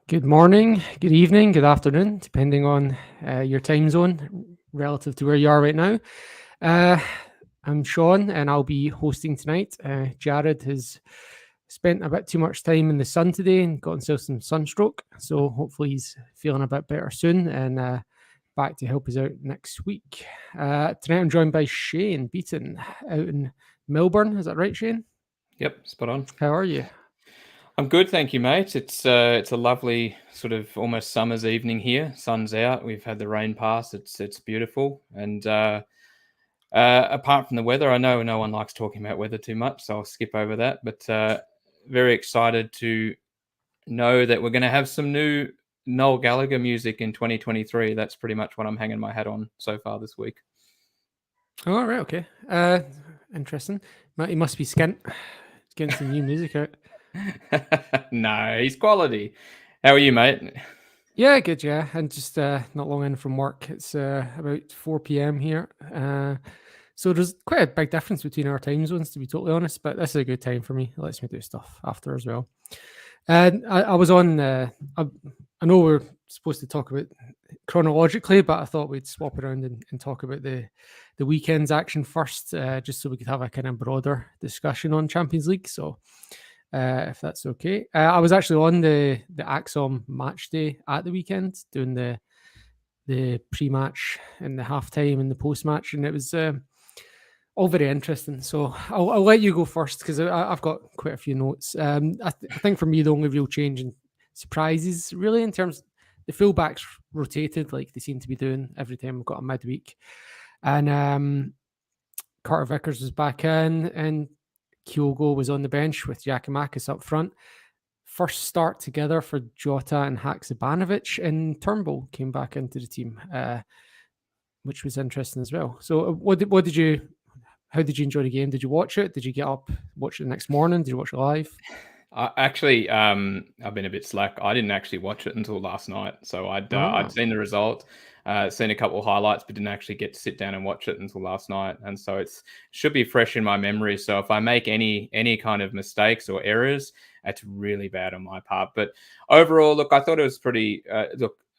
Good morning, good evening, good afternoon, depending on your time zone relative to where you are right now. Uh, I'm Sean, and I'll be hosting tonight. Jared has spent a bit too much time in the sun today and got himself some sunstroke. So hopefully he's feeling a bit better soon and back to help us out next week. Tonight I'm joined by Shane Beaton out in Melbourne. Is that right, Shane? Yep, spot on. How are you? I'm good, thank you, mate. It's a lovely sort of almost summer's evening here. Sun's out. We've had the rain pass. It's beautiful. And apart from the weather, I know no one likes talking about weather too much, so I'll skip over that. But very excited to know that we're going to have some new Noel Gallagher music in 2023. That's pretty much what I'm hanging my hat on so far this week. Oh, right, okay. Interesting. He must be skint. He's getting some new music out. No, he's quality. How are you, mate? Yeah, good, yeah. And just not long in from work. It's about 4 p.m. here. So there's quite a big difference between our time zones, to be totally honest, but this is a good time for me. It lets me do stuff after as well. And I was on, I know we're supposed to talk about chronologically, but I thought we'd swap around and talk about the weekend's action first, just so we could have a kind of broader discussion on Champions League. So if that's okay. I was actually on the Axom match day at the weekend doing the pre-match and the halftime and the post-match, and it was all very interesting. So I'll let you go first because I've got quite a few notes. I think for me the only real change in surprises really in terms the fullbacks rotated like they seem to be doing every time we've got a midweek, and Carter Vickers was back in and Kyogo was on the bench with Giacomakis up front. First start together for Jota and Haksabanovic, and Turnbull came back into the team, which was interesting as well. So, what did you? How did you enjoy the game? Did you watch it? Did you get up, watch it the next morning? Did you watch it live? I've been a bit slack. I didn't actually watch it until last night, so I'd Ah, seen the result, seen a couple of highlights, but didn't actually get to sit down and watch it until last night. And so it should be fresh in my memory. So if I make any kind of mistakes or errors, it's really bad on my part. But overall, look, I thought it was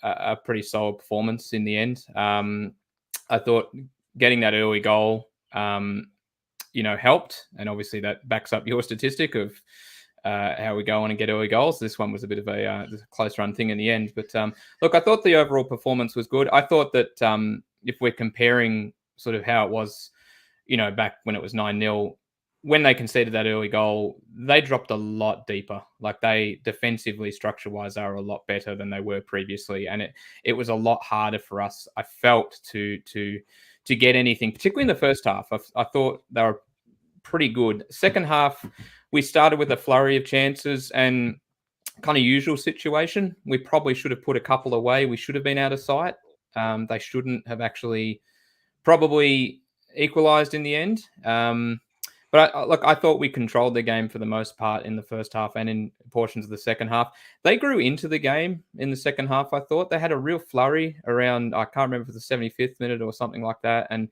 a pretty solid performance in the end. I thought getting that early goal, helped, and obviously that backs up your statistic of how we go on and get early goals. This one was a bit of a close run thing in the end. But look, I thought the overall performance was good. I thought that if we're comparing sort of how it was, back when it was 9-0, when they conceded that early goal, they dropped a lot deeper. Like they defensively, structure-wise, are a lot better than they were previously. And it was a lot harder for us, I felt, to get anything, particularly in the first half. I thought they were pretty good. Second half, we started with a flurry of chances and kind of usual situation. We probably should have put a couple away. We should have been out of sight. They shouldn't have actually probably equalised in the end. But I thought we controlled the game for the most part in the first half and in portions of the second half. They grew into the game in the second half. I thought they had a real flurry around, I can't remember if it was the 75th minute or something like that. And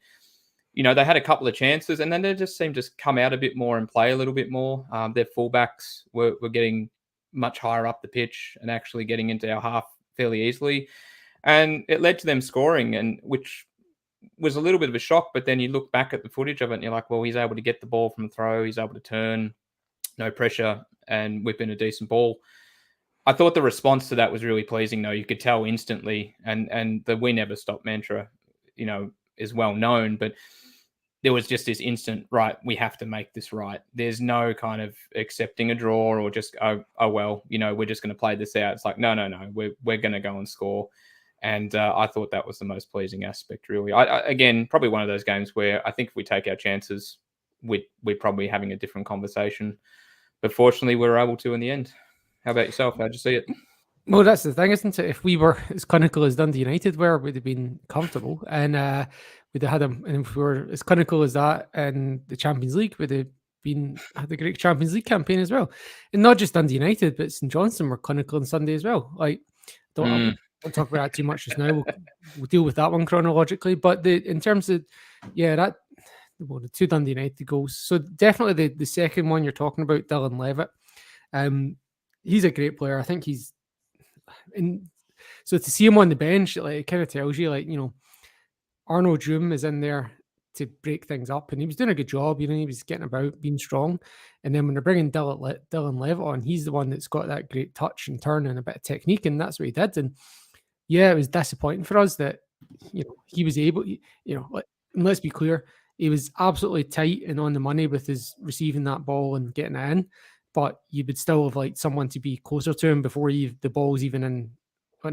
they had a couple of chances, and then they just seemed to come out a bit more and play a little bit more. Their fullbacks were getting much higher up the pitch and actually getting into our half fairly easily. And it led to them scoring, and which was a little bit of a shock. But then you look back at the footage of it and you're like, well, he's able to get the ball from throw. He's able to turn, no pressure, and whip in a decent ball. I thought the response to that was really pleasing, though. You could tell instantly, and the "we never stop" mantra, is well known, but there was just this instant, right, we have to make this right. There's no kind of accepting a draw or just, oh well, we're just going to play this out. It's like, no, we're going to go and score. And I thought that was the most pleasing aspect, really. Again, probably one of those games where I think if we take our chances, we're probably having a different conversation. But fortunately, we were able to in the end. How about yourself? How'd you see it? well, that's the thing, isn't it? If we were as clinical as Dundee United were, we'd have been comfortable, and we'd have had them. And if we were as clinical as that in the Champions League, we'd have had a great Champions League campaign as well. And not just Dundee United, but St Johnstone were clinical on Sunday as well. Like, don't I won't talk about that too much just now. We'll deal with that one chronologically. But in terms of the two Dundee United goals. So definitely the second one you're talking about, Dylan Levitt. He's a great player. I think he's and so to see him on the bench, like, it kind of tells you, like, Arno Joom is in there to break things up, and he was doing a good job. He was getting about, being strong. And then when they're bringing Dylan Levitt on, he's the one that's got that great touch and turn and a bit of technique, and that's what he did. And yeah, it was disappointing for us that he was able. And let's be clear, he was absolutely tight and on the money with his receiving that ball and getting it in. But you would still have liked someone to be closer to him before the ball's even in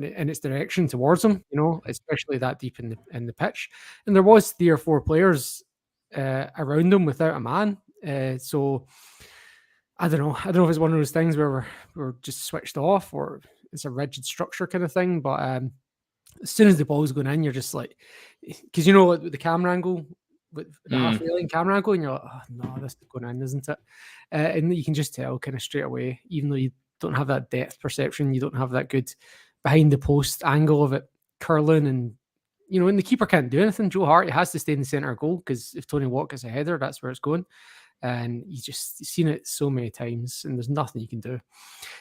its direction towards him, especially that deep in the pitch. And there was 3 or 4 players around him without a man. So I don't know. I don't know if it's one of those things where we're just switched off or it's a rigid structure kind of thing. But as soon as the ball's going in, you're just like, because with the camera angle, with the half railing camera angle, and you're like, oh no, this is going in, isn't it? And you can just tell kind of straight away, even though you don't have that depth perception, you don't have that good behind the post angle of it curling, and the keeper can't do anything. Joe Hart has to stay in the centre of goal, because if Tony Watt gets a header, that's where it's going. And you've seen it so many times, and there's nothing you can do.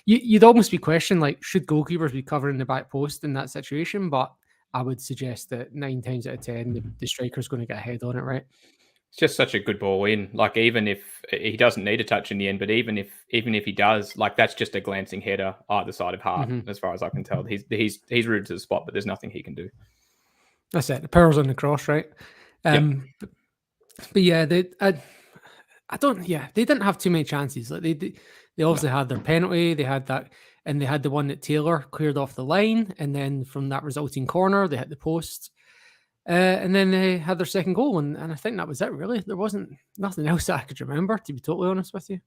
You'd almost be questioning, like, should goalkeepers be covering the back post in that situation? But I would suggest that 9 times out of 10, the striker's going to get a head on it, right? It's just such a good ball in. Like, even if he doesn't need a touch in the end, but even if he does, like, that's just a glancing header either side of Hart, as far as I can tell. He's rooted to the spot, but there's nothing he can do. That's it. The power's on the cross, right? But yeah, I don't. Yeah, they didn't have too many chances. Like they obviously had their penalty. They had that, and they had the one that Taylor cleared off the line, and then from that resulting corner, they hit the post. And then they had their second goal, and I think that was it, really. There wasn't nothing else that I could remember, to be totally honest with you.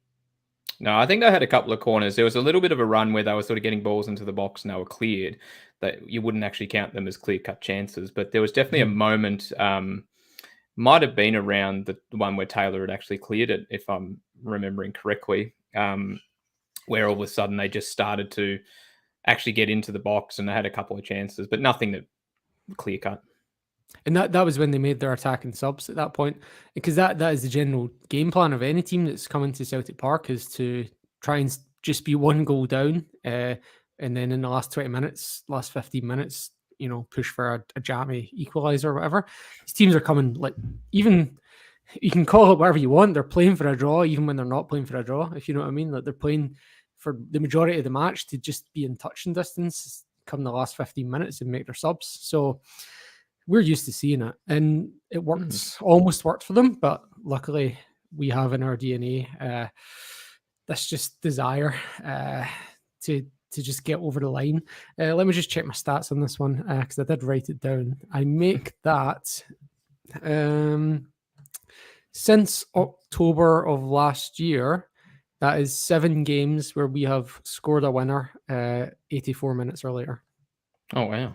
No, I think they had a couple of corners. There was a little bit of a run where they were sort of getting balls into the box and they were cleared, that you wouldn't actually count them as clear-cut chances. But there was definitely a moment, might have been around the one where Taylor had actually cleared it, if I'm remembering correctly, where all of a sudden they just started to actually get into the box and they had a couple of chances, but nothing that clear-cut. And that was when they made their attacking subs at that point, because that is the general game plan of any team that's coming to Celtic Park, is to try and just be 1 goal down, and then in the last 20 minutes, last 15 minutes, push for a jammy equaliser or whatever. These teams are coming, like, even, you can call it whatever you want, they're playing for a draw even when they're not playing for a draw, if you know what I mean. Like, they're playing for the majority of the match to just be in touching distance come the last 15 minutes and make their subs. So we're used to seeing it, and it worked, almost worked for them. But luckily, we have in our DNA this just desire to just get over the line. Let me just check my stats on this one, because I did write it down. I make that since October of last year. That is 7 games where we have scored a winner 84 minutes or later. Oh, wow.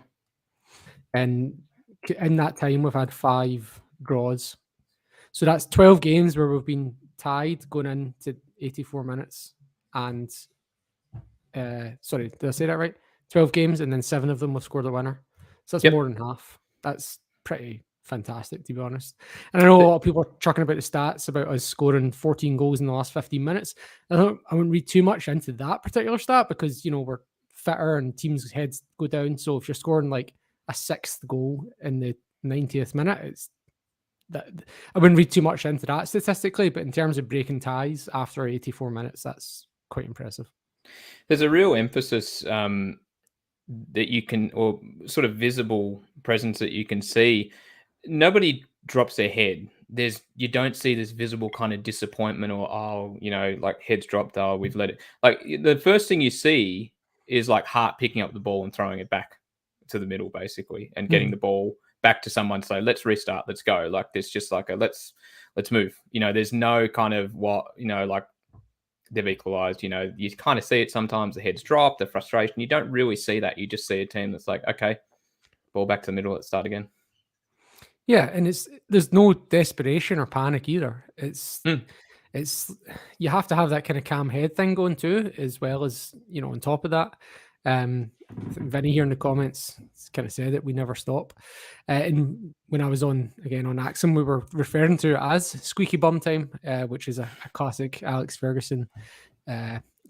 And in that time, we've had 5 draws. So that's 12 games where we've been tied going into 84 minutes. And, sorry, did I say that right? 12 games, and then 7 of them we've scored a winner. So that's more than half. That's pretty fantastic, to be honest. And I know a lot of people are talking about the stats about us scoring 14 goals in the last 15 minutes. I wouldn't read too much into that particular stat, because, we're fitter and teams' heads go down. So if you're scoring like a 6th goal in the 90th minute, it's that I wouldn't read too much into that statistically, but in terms of breaking ties after 84 minutes, that's quite impressive. There's a real emphasis that you can, or sort of visible presence that you can see. Nobody drops their head. You don't see this visible kind of disappointment or, like heads dropped, we've let it. Like, the first thing you see is like Hart picking up the ball and throwing it back to the middle, basically, and getting the ball back to someone. So let's restart, let's go. Like, there's just like let's move. There's no kind of like they've equalized. You kind of see it sometimes. The heads drop, the frustration. You don't really see that. You just see a team that's like, okay, ball back to the middle, let's start again. Yeah, and there's no desperation or panic either. It's you have to have that kind of calm head thing going too, as well as on top of that. Vinny here in the comments kind of said that we never stop. And when I was on Axum, we were referring to it as squeaky bum time, which is a classic Alex Ferguson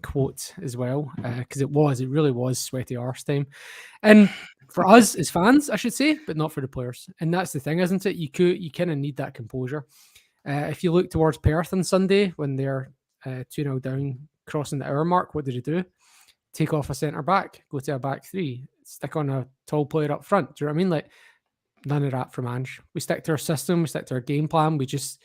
quote as well, because it really was sweaty arse time. And for us as fans, I should say, but not for the players. And that's the thing, isn't it? You kind of need that composure. If you look towards Perth on Sunday when they're 2-0 down, crossing the hour mark, what did he do? Take off a centre back, go to a back three, stick on a tall player up front. Do you know what I mean? Like, none of that from Ange. We stick to our system, we stick to our game plan. We just,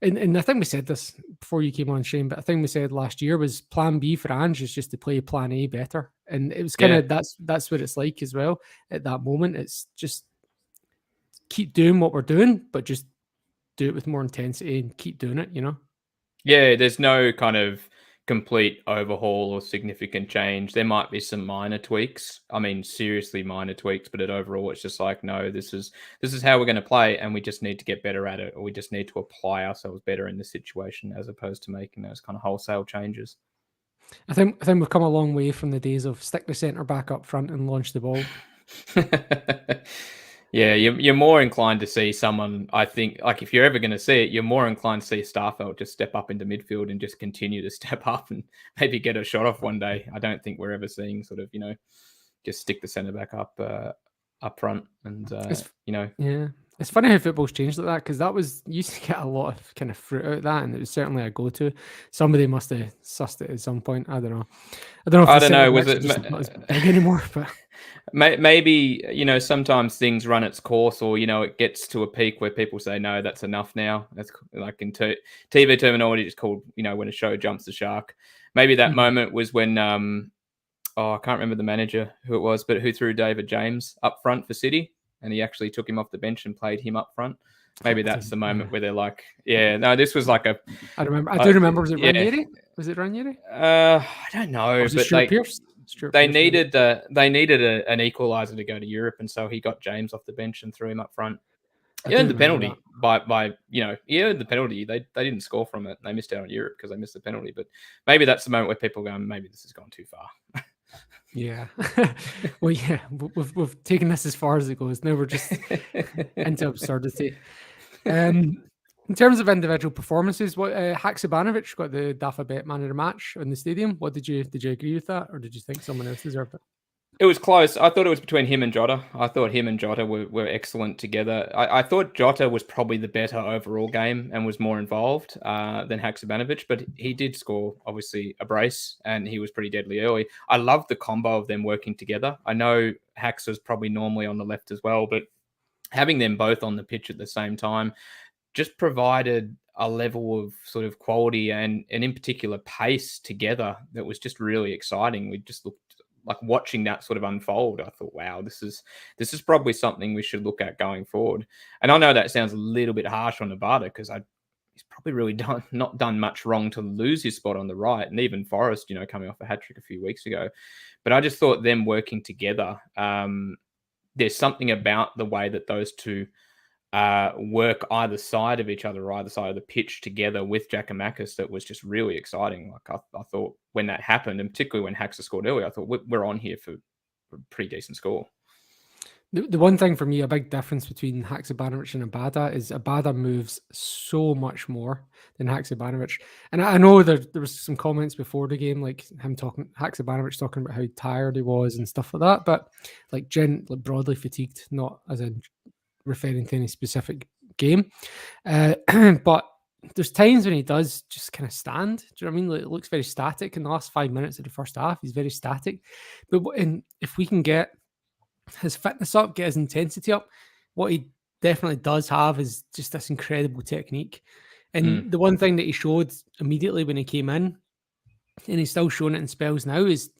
and I think we said this before you came on, Shane, but I think we said last year was plan B for Ange is just to play plan A better. And it was kind of, that's what it's like as well at that moment. It's just keep doing what we're doing, but just do it with more intensity and keep doing it, you know? Yeah, there's no kind of complete overhaul or significant change. There might be some minor tweaks. I mean, seriously minor tweaks, but at overall, it's just like, no, this is how we're going to play, and we just need to get better at it, or we just need to apply ourselves better in the situation, as opposed to making those kind of wholesale changes. I think we've come a long way from the days of stick the centre back up front and launch the ball. Yeah, you're more inclined to see someone, I think, like if you're ever going to see it, you're more inclined to see Starfelt just step up into midfield and just continue to step up and maybe get a shot off one day. I don't think we're ever seeing sort of, just stick the centre back up front and, Yeah. It's funny how football's changed like that, because that was, you used to get a lot of kind of fruit out of that, and it was certainly a go-to. Somebody must have sussed it at some point. I don't know. I don't know. Was it just not as big anymore? But maybe sometimes things run its course, or it gets to a peak where people say, no, that's enough now. That's like in TV terminology, it's called when a show jumps the shark. Maybe that moment was when I can't remember the manager who it was, but who threw David James up front for City, and he actually took him off the bench and played him up front. Maybe that's the moment where they're like, yeah, no, this was like I do remember. Was it Ranieri? Was it Ranieri? I don't know, but they needed an equalizer to go to Europe, and so he got James off the bench and threw him up front. He earned the penalty he earned the penalty. They didn't score from it. They missed out on Europe because they missed the penalty. But maybe that's the moment where people go, maybe this has gone too far. Yeah. Well, yeah, we've taken this as far as it goes. Now we're just into absurdity. In terms of individual performances, what Haksabanovic got the Dafa Bet Man of the match in the stadium. What did you agree with that, or did you think someone else deserved it? It was close. I thought it was between him and Jota. I thought him and Jota were excellent together. I thought Jota was probably the better overall game and was more involved than Haksabanovic, but he did score, obviously, a brace, and he was pretty deadly early. I love the combo of them working together. I know Haks was probably normally on the left as well, but having them both on the pitch at the same time just provided a level of sort of quality and in particular pace together that was just really exciting. We just looked like watching that sort of unfold. I thought, wow, this is probably something we should look at going forward. And I know that sounds a little bit harsh on Abada, because he's probably really not done much wrong to lose his spot on the right. And even Forrest, coming off a hat-trick a few weeks ago. But I just thought them working together, there's something about the way that those two work either side of each other or either side of the pitch together with Giakoumakis that was just really exciting. Like I thought when that happened, and particularly when Haxa scored early, I thought we're on here for a pretty decent score. The one thing for me, a big difference between Haksabanovic and Abada is Abada moves so much more than Haksabanovic. And I know there was some comments before the game, like Haksabanovic talking about how tired he was and stuff like that, but like broadly fatigued, not as in referring to any specific game. But there's times when he does just kind of stand. Do you know what I mean? Like, it looks very static in the last 5 minutes of the first half. He's very static. But if we can get his fitness up, get his intensity up, what he definitely does have is just this incredible technique. And the one thing that he showed immediately when he came in, and he's still showing it in spells now, is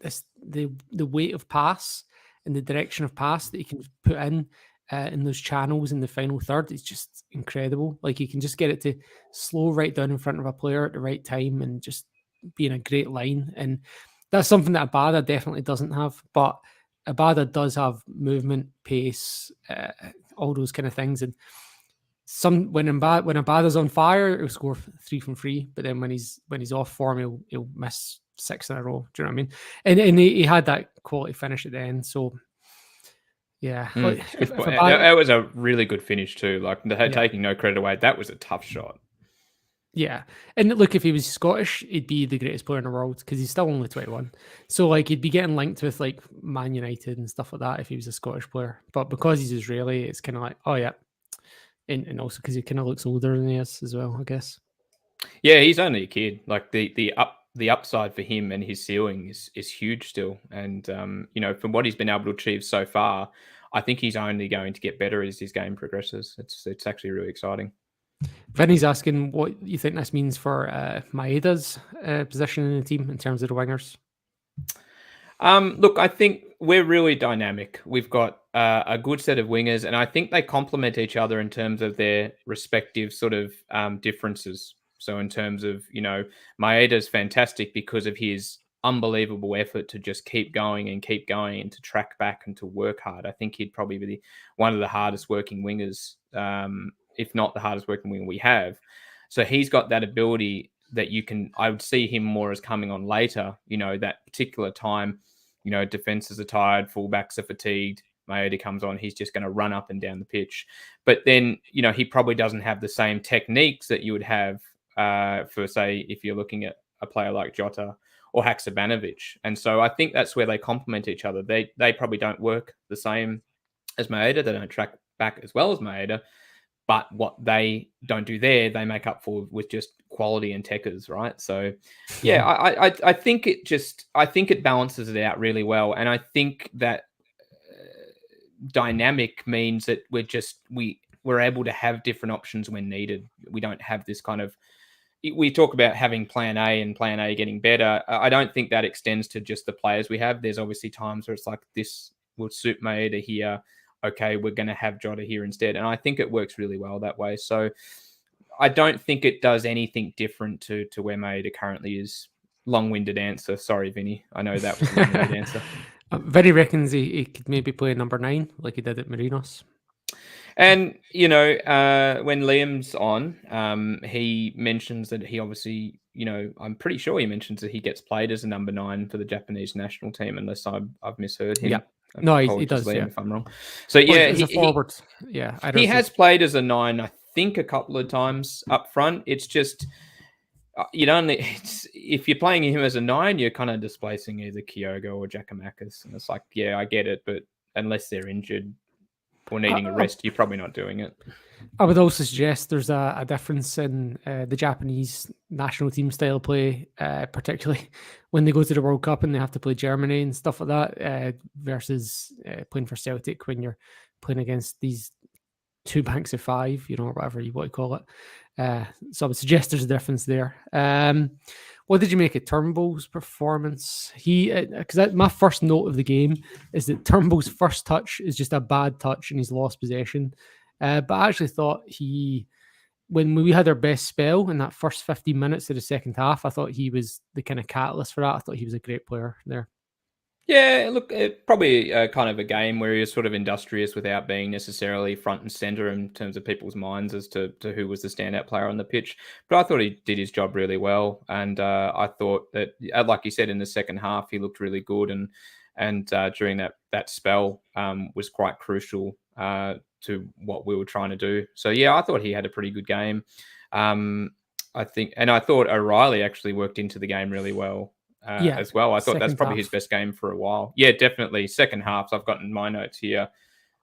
the weight of pass and the direction of pass that he can put in those channels in the final third. It's just incredible. Like, he can just get it to slow right down in front of a player at the right time and just be in a great line. And that's something that Abada definitely doesn't have. But Abada does have movement, pace, all those kind of things. And when Abada's on fire, he'll score 3 from 3. But then when he's off form, he'll miss 6 in a row. Do you know what I mean? And he had that quality finish at the end. So yeah, that was a really good finish too. Like, taking no credit away, that was a tough shot. Yeah, and look, if he was Scottish, he'd be the greatest player in the world because he's still only 21. So like he'd be getting linked with like Man United and stuff like that if he was a Scottish player. But because he's Israeli, it's kind of like, oh yeah, and also because he kind of looks older than he is as well, I guess. Yeah, he's only a kid. Like the upside for him and his ceiling is huge still. And from what he's been able to achieve so far, I think he's only going to get better as his game progresses. It's actually really exciting. Vinny's asking what you think this means for Maeda's position in the team in terms of the wingers. Look, I think we're really dynamic. We've got a good set of wingers, and I think they complement each other in terms of their respective sort of differences. So, in terms of, Maeda's fantastic because of his unbelievable effort to just keep going and to track back and to work hard. I think he'd probably be one of the hardest working wingers, if not the hardest working winger we have. So, he's got that ability that I would see him more as coming on later, that particular time. Defenses are tired, fullbacks are fatigued. Maeda comes on, he's just going to run up and down the pitch. But then, he probably doesn't have the same techniques that you would have for, say, if you're looking at a player like Jota or Haksabanovic. And so I think that's where they complement each other. They probably don't work the same as Maeda. They don't track back as well as Maeda. But what they don't do there, they make up for with just quality and techers, right? So, yeah, I think it balances it out really well, and I think that dynamic means that we're able to have different options when needed. We don't have this kind of we talk about having plan A and plan A getting better. I don't think that extends to just the players we have. There's obviously times where it's like this would suit Maeda here. Okay, we're going to have Jota here instead. And I think it works really well that way. So I don't think it does anything different to where Maeda currently is. Long-winded answer. Sorry, Vinny. I know that was a long-winded answer. Vinny reckons he could maybe play number 9 like he did at Marinos. And, when Liam's on, he mentions that he obviously, I'm pretty sure he mentions that he gets played as a number 9 for the Japanese national team, unless I've misheard him. Yeah. No, he does. Liam, Yeah. if I'm wrong. So, yeah, as a forward. He has played as a 9, I think, a couple of times up front. It's just, if you're playing him as a 9, you're kind of displacing either Kyogo or Giakoumakis. And it's like, yeah, I get it. But unless they're injured or needing a rest, you're probably not doing it. I would also suggest there's a difference in the Japanese national team style play, particularly when they go to the World Cup and they have to play Germany and stuff like that, versus playing for Celtic when you're playing against these 2 banks of 5, or whatever you want to call it. So I would suggest there's a difference there. What did you make of Turnbull's performance? Because my first note of the game is that Turnbull's first touch is just a bad touch and he's lost possession. But I actually thought when we had our best spell in that first 15 minutes of the second half, I thought he was the kind of catalyst for that. I thought he was a great player there. Yeah, look, probably kind of a game where he was sort of industrious without being necessarily front and center in terms of people's minds as to who was the standout player on the pitch. But I thought he did his job really well. And I thought that, like you said, in the second half, he looked really good. And during that spell was quite crucial to what we were trying to do. So, yeah, I thought he had a pretty good game. I thought O'Reilly actually worked into the game really well. As well. I thought that's probably his best game for a while. Yeah, definitely. Second half, I've gotten my notes here.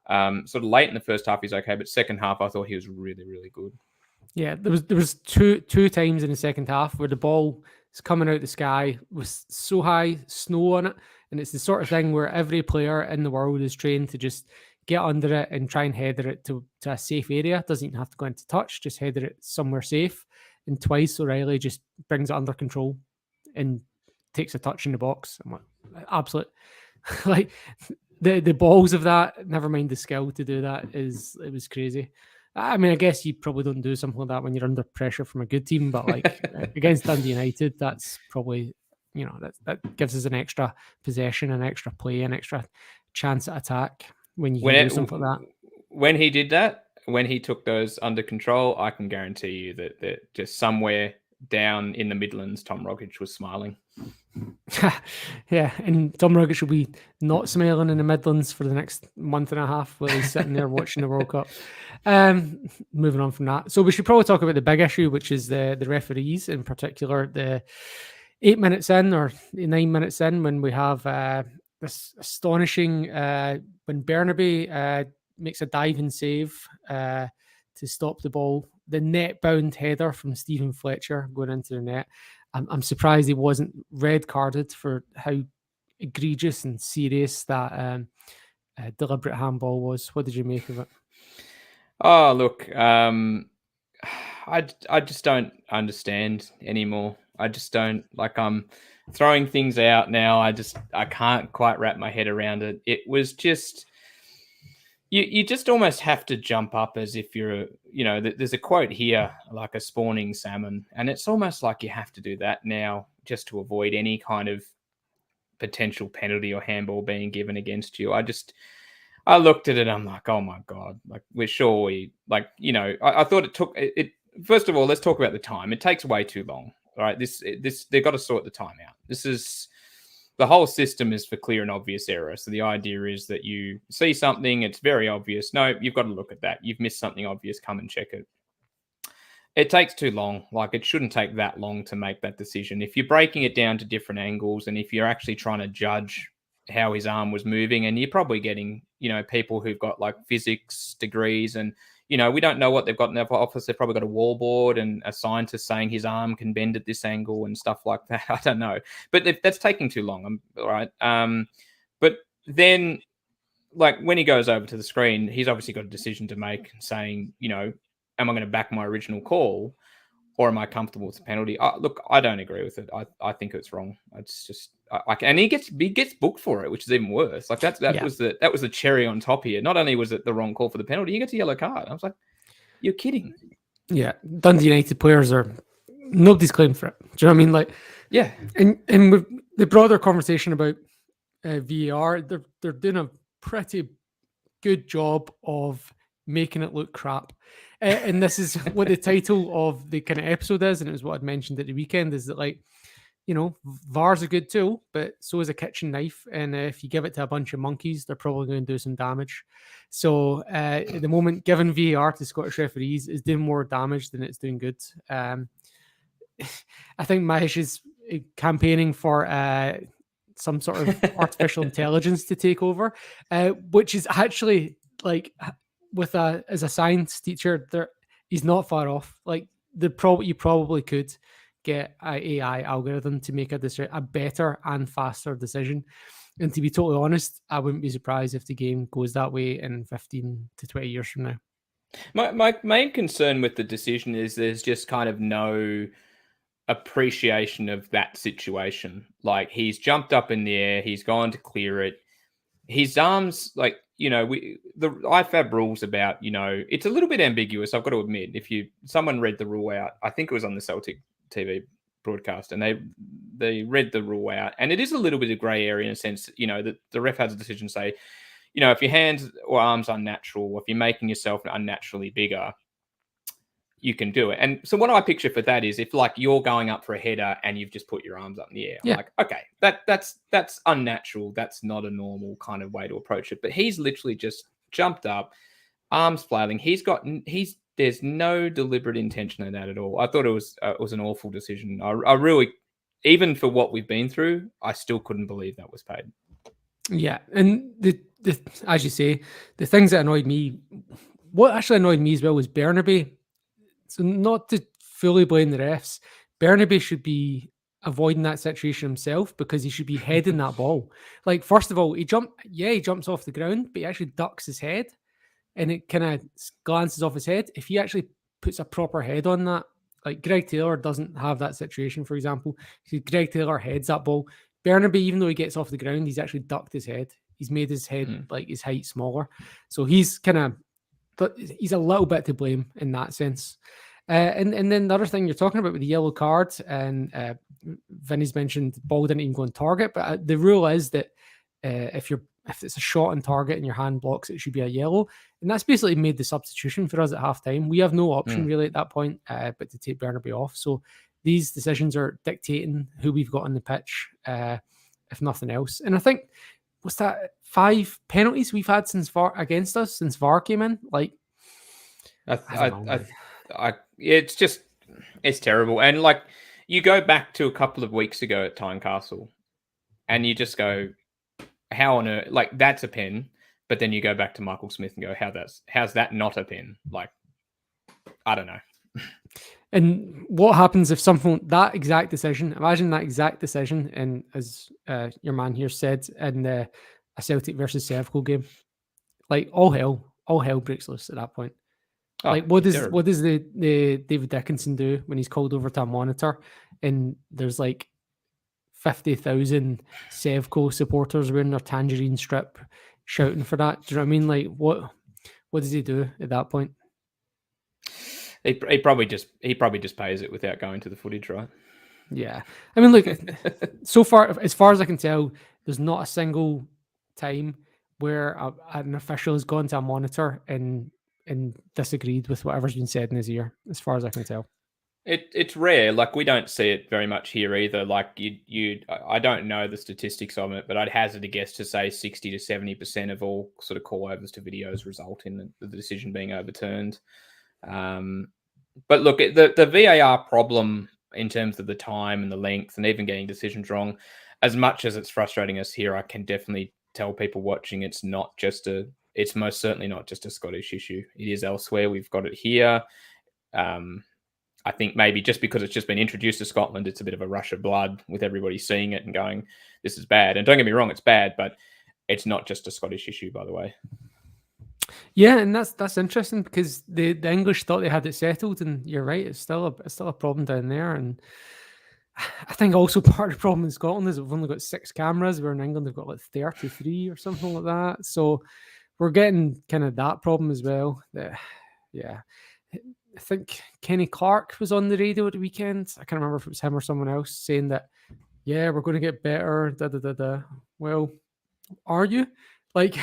Sort of late in the first half, he's okay, but second half, I thought he was really, really good. Yeah, there was two times in the second half where the ball is coming out the sky with so high snow on it, and it's the sort of thing where every player in the world is trained to just get under it and try and header it to a safe area. Doesn't even have to go into touch, just header it somewhere safe. And twice O'Reilly just brings it under control and takes a touch in the box. I'm like, absolute, like the balls of that. Never mind the skill to do that. It was crazy. I mean, I guess you probably don't do something like that when you're under pressure from a good team, but like against Dundee United, that's probably that gives us an extra possession, an extra play, an extra chance at attack when you do something like that. When he did that, when he took those under control, I can guarantee you that just somewhere down in the Midlands, Tom Rogic was smiling. Yeah, and Tom Rogic will be not smiling in the Midlands for the next month and a half while he's sitting there watching the World Cup. Moving on from that, so we should probably talk about the big issue, which is the referees, in particular the 8 minutes in or 9 minutes in, when we have this astonishing when Bernabe makes a diving save to stop the ball, the net bound header from Stephen Fletcher going into the net. I'm surprised he wasn't red carded for how egregious and serious that deliberate handball was. What did you make of it? Oh, look, I just don't understand anymore. I just don't, like, I'm throwing things out now. I can't quite wrap my head around it. It was just, you just almost have to jump up as if you're, there's a quote here, like a spawning salmon. And it's almost like you have to do that now just to avoid any kind of potential penalty or handball being given against you. I looked at it, I'm like, oh my God, like I thought it took it. First of all, let's talk about the time. It takes way too long. All right. They've got to sort the time out. The whole system is for clear and obvious error. So the idea is that you see something, it's very obvious. No, you've got to look at that. You've missed something obvious. Come and check it. It takes too long. Like, it shouldn't take that long to make that decision. If you're breaking it down to different angles, and if you're actually trying to judge how his arm was moving, and you're probably getting, people who've got like physics degrees, and, we don't know what they've got in their office. They've probably got a wallboard and a scientist saying his arm can bend at this angle and stuff like that. I don't know. But if that's taking too long, all right. But then, like, when he goes over to the screen, he's obviously got a decision to make, saying, am I going to back my original call, or am I comfortable with the penalty? Look, I don't agree with it. I think it's wrong. It's just, and he gets booked for it, which is even worse. Like, that was the cherry on top here. Not only was it the wrong call for the penalty, he gets a yellow card. I was like, you're kidding. Yeah, Dundee United players nobody's claimed for it. Do you know what I mean? Like, yeah, and with the broader conversation about VAR, they're doing a pretty good job of making it look crap. And this is what the title of the kind of episode is, and it was what I'd mentioned at the weekend, is that, like, VAR's a good tool, but so is a kitchen knife. And if you give it to a bunch of monkeys, they're probably going to do some damage. So at the moment, giving VAR to Scottish referees is doing more damage than it's doing good. I think Mahesh is campaigning for some sort of artificial intelligence to take over, which is actually, like, as a science teacher, he's not far off. Like, you probably could get an AI algorithm to make a better and faster decision. And to be totally honest, I wouldn't be surprised if the game goes that way in 15 to 20 years from now. My main concern with the decision is there's just kind of no appreciation of that situation. Like, he's jumped up in the air, he's gone to clear it. His arms, like, the IFAB rules about, it's a little bit ambiguous, I've got to admit. If someone read the rule out, I think it was on the Celtic TV broadcast, and they read the rule out, and it is a little bit of grey area in a sense, that the ref has a decision to say, if your hands or arms are unnatural, or if you're making yourself unnaturally bigger, you can do it. And so what I picture for that is, if, like, you're going up for a header and you've just put your arms up in the air, I'm like, okay, that's unnatural. That's not a normal kind of way to approach it. But he's literally just jumped up, arms flailing. There's no deliberate intention in that at all. I thought it was an awful decision. I really, even for what we've been through, I still couldn't believe that was paid. Yeah, and the as you say, the things that annoyed me, what actually annoyed me as well, was Bernabe. So, not to fully blame the refs, Bernabe should be avoiding that situation himself, because he should be heading that ball. Like, first of all, he jumps off the ground, but he actually ducks his head, and it kind of glances off his head. If he actually puts a proper head on that, like Greg Taylor doesn't have that situation, for example. Greg Taylor heads that ball. Bernabe, even though he gets off the ground, he's actually ducked his head. He's made his head, like, his height smaller. So he's a little bit to blame in that sense. And then the other thing you're talking about with the yellow card, and Vinny's mentioned the ball didn't even go on target, but the rule is that if it's a shot on target and your hand blocks, it should be a yellow. And that's basically made the substitution for us at halftime. We have no option really at that point but to take Bernabe off. So these decisions are dictating who we've got on the pitch, if nothing else. And I think, what's that, 5 penalties we've had since VAR against us since VAR came in? Like, it's terrible. And like, you go back to a couple of weeks ago at Tynecastle, and you just go, how on earth? Like, that's a pen. But then you go back to Michael Smith and go, how's that not a pen? Like, I don't know. And what happens if something, that exact decision, imagine that exact decision, and as your man here said, in a Celtic versus Sevco game, like all hell breaks loose at that point. Like, what does the David Dickinson do when he's called over to a monitor and there's like 50,000 Sevco supporters wearing their tangerine strip shouting for that? Do you know what I mean? Like, what does he do at that point? He probably just pays it without going to the footage, right? Yeah, I mean, look, so far as I can tell, there's not a single time where an official has gone to a monitor and disagreed with whatever's been said in his ear, as far as I can tell. It's rare. Like, we don't see it very much here either. Like, I don't know the statistics of it, but I'd hazard a guess to say 60 to 70% of all sort of call overs to videos result in the decision being overturned. But look, the VAR problem in terms of the time and the length and even getting decisions wrong, as much as it's frustrating us here, I can definitely tell people watching it's most certainly not just a Scottish issue. It is elsewhere. We've got it here. I think maybe just because it's just been introduced to Scotland, it's a bit of a rush of blood with everybody seeing it and going, this is bad. And don't get me wrong, it's bad, but it's not just a Scottish issue, by the way. Yeah, and that's interesting because the English thought they had it settled, and you're right, it's still a problem down there. And I think also part of the problem in Scotland is we've only got 6 cameras, where in England they've got like 33 or something like that. So we're getting kind of that problem as well. Yeah. I think Kenny Clark was on the radio at the weekend. I can't remember if it was him or someone else saying that, yeah, we're going to get better. Well, are you? Like,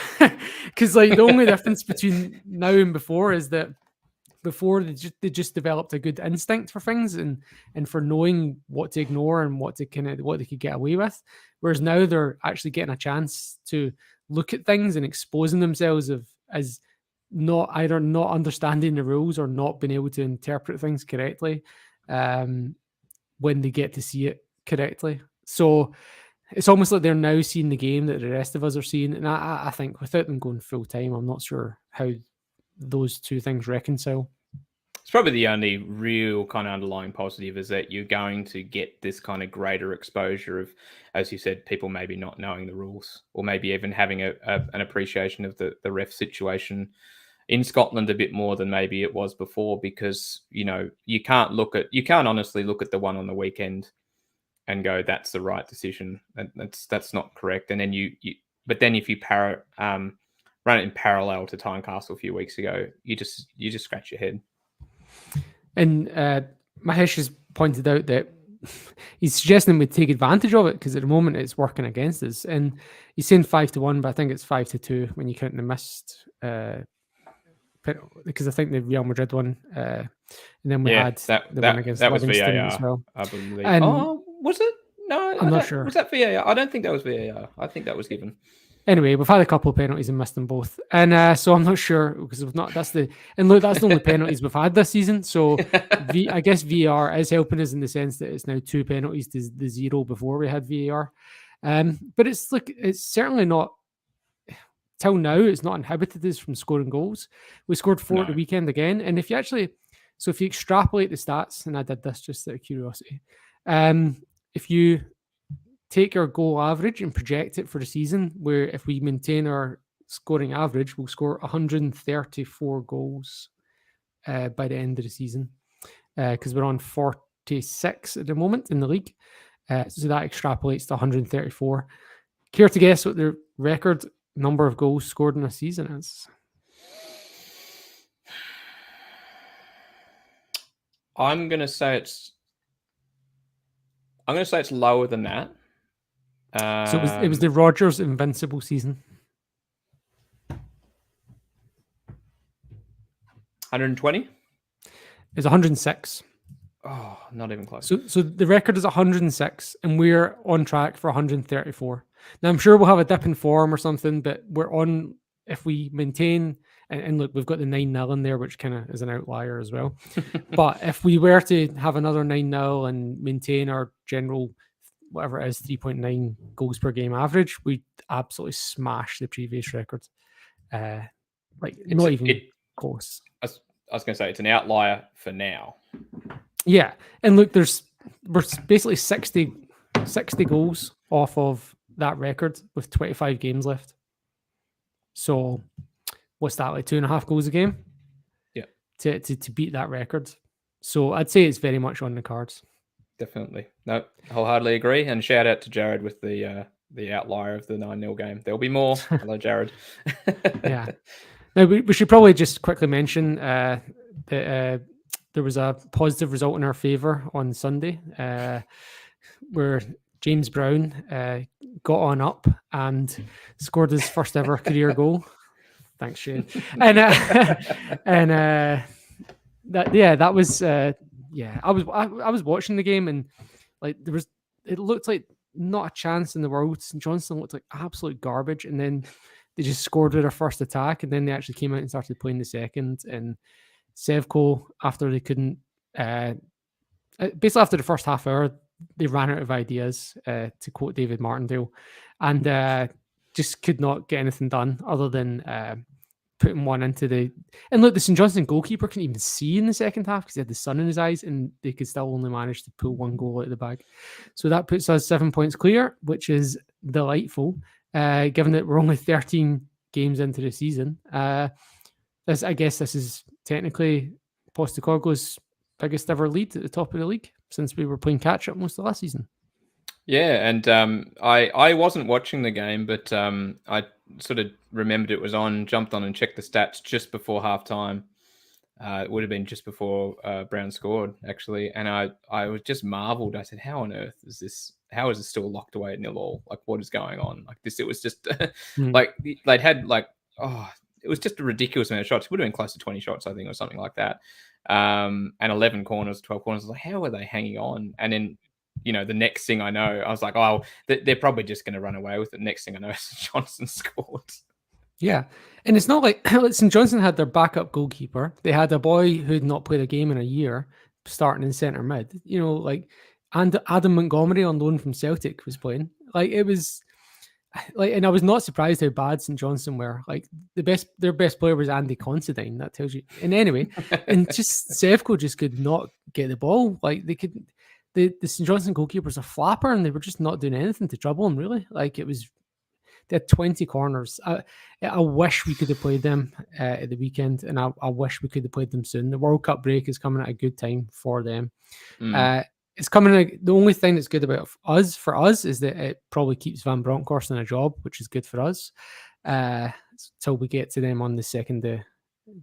because like the only difference between now and before is that before they just developed a good instinct for things and for knowing what to ignore and what they could get away with. Whereas now they're actually getting a chance to look at things and exposing themselves as either not understanding the rules or not being able to interpret things correctly when they get to see it correctly. So it's almost like they're now seeing the game that the rest of us are seeing. And I think without them going full time, I'm not sure how those two things reconcile. It's probably the only real kind of underlying positive is that you're going to get this kind of greater exposure of, as you said, people maybe not knowing the rules or maybe even having an appreciation of the ref situation in Scotland a bit more than maybe it was before, because, you know, you can't honestly look at the one on the weekend and go, that's the right decision. That's not correct. And then but then if you run it in parallel to Tynecastle a few weeks ago, you just scratch your head. And Mahesh has pointed out that he's suggesting we take advantage of it because at the moment it's working against us. And he's saying 5-1, but I think it's 5-2 when you count the missed. Because I think the Real Madrid one, and then we had the one against Livingston as well. I believe. And was it? No, I'm not sure. Was that VAR? I don't think that was VAR. I think that was given. Anyway, we've had a couple of penalties and missed them both, and so I'm not sure because we've not. That's the only penalties we've had this season. So I guess VAR is helping us in the sense that it's now 2 penalties to the 0 before we had VAR. But it's certainly not. Till now, it's not inhibited us from scoring goals. We scored 4 at the weekend again, and if you extrapolate the stats, and I did this just out of curiosity, if you take our goal average and project it for the season, where if we maintain our scoring average, we'll score 134 goals by the end of the season, because we're on 46 at the moment in the league. So that extrapolates to 134. Care to guess what the record number of goals scored in a season is? I'm gonna say it's lower than that. So it was the Rodgers invincible season. 120. It's 106. Oh, not even close. So the record is 106, and we're on track for 134. Now I'm sure we'll have a dip in form or something, but we're on. If we maintain, and look, we've got the 9-0 in there, which kind of is an outlier as well. But if we were to have another 9-0 and maintain our general, whatever it is, 3.9 goals per game average, we absolutely smash the previous record. Not even close. I was going to say it's an outlier for now. Yeah, and look, we're basically 60 goals off of that record with 25 games left. So what's that, like 2.5 goals a game? Yeah. To beat that record. So I'd say it's very much on the cards. Definitely. No, wholeheartedly agree. And shout out to Jared with the outlier of the 9-0 game. There'll be more. Hello, Jared. Yeah. Now we should probably just quickly mention that there was a positive result in our favour on Sunday, where James Brown got on up and scored his first ever career goal. Thanks, Shane. And that was I was watching the game, and like it looked like not a chance in the world. St. Johnstone looked like absolute garbage, and then they just scored with their first attack, and then they actually came out and started playing the second. And Sevco, after they couldn't, basically after the first half hour, they ran out of ideas, to quote David Martindale, and just could not get anything done other than putting one into the. And look, the St. Johnstone goalkeeper couldn't even see in the second half because he had the sun in his eyes, and they could still only manage to pull one goal out of the bag. So that puts us 7 points clear, which is delightful, given that we're only 13 games into the season. I guess this is technically Postecoglou's biggest ever lead at the top of the league since we were playing catch up most of last season. Yeah, and I wasn't watching the game, but I sort of remembered it was on, jumped on and checked the stats just before halftime. It would have been just before Brown scored, actually, and I was just marveled. I said, "How on earth is this? How is it still locked away at 0-0? Like, what is going on? Like this? It was just like they'd had it was just a ridiculous amount of shots. It would have been close to 20 shots, I think, or something like that. And 11 corners, 12 corners. I was like, how are they hanging on? And then, the next thing I know, I was like, oh, they're probably just going to run away with it. Next thing I know, Johnson scored. Yeah. And it's not like St. Johnstone had their backup goalkeeper. They had a boy who'd not played a game in a year starting in centre mid, and Adam Montgomery on loan from Celtic was playing. Like, it was like, and I was not surprised how bad St. Johnstone were. Like, their best player was Andy Considine. That tells you. And anyway, and just Sevco just could not get the ball. Like, the St. Johnstone goalkeeper's a flapper, and they were just not doing anything to trouble him, really. Like, they had 20 corners. I wish we could have played them at the weekend, and I wish we could have played them soon. The World Cup break is coming at a good time for them. It's coming. The only thing that's good about for us is that it probably keeps Van Bronckhorst in a job, which is good for us. Till we get to them on the 2nd of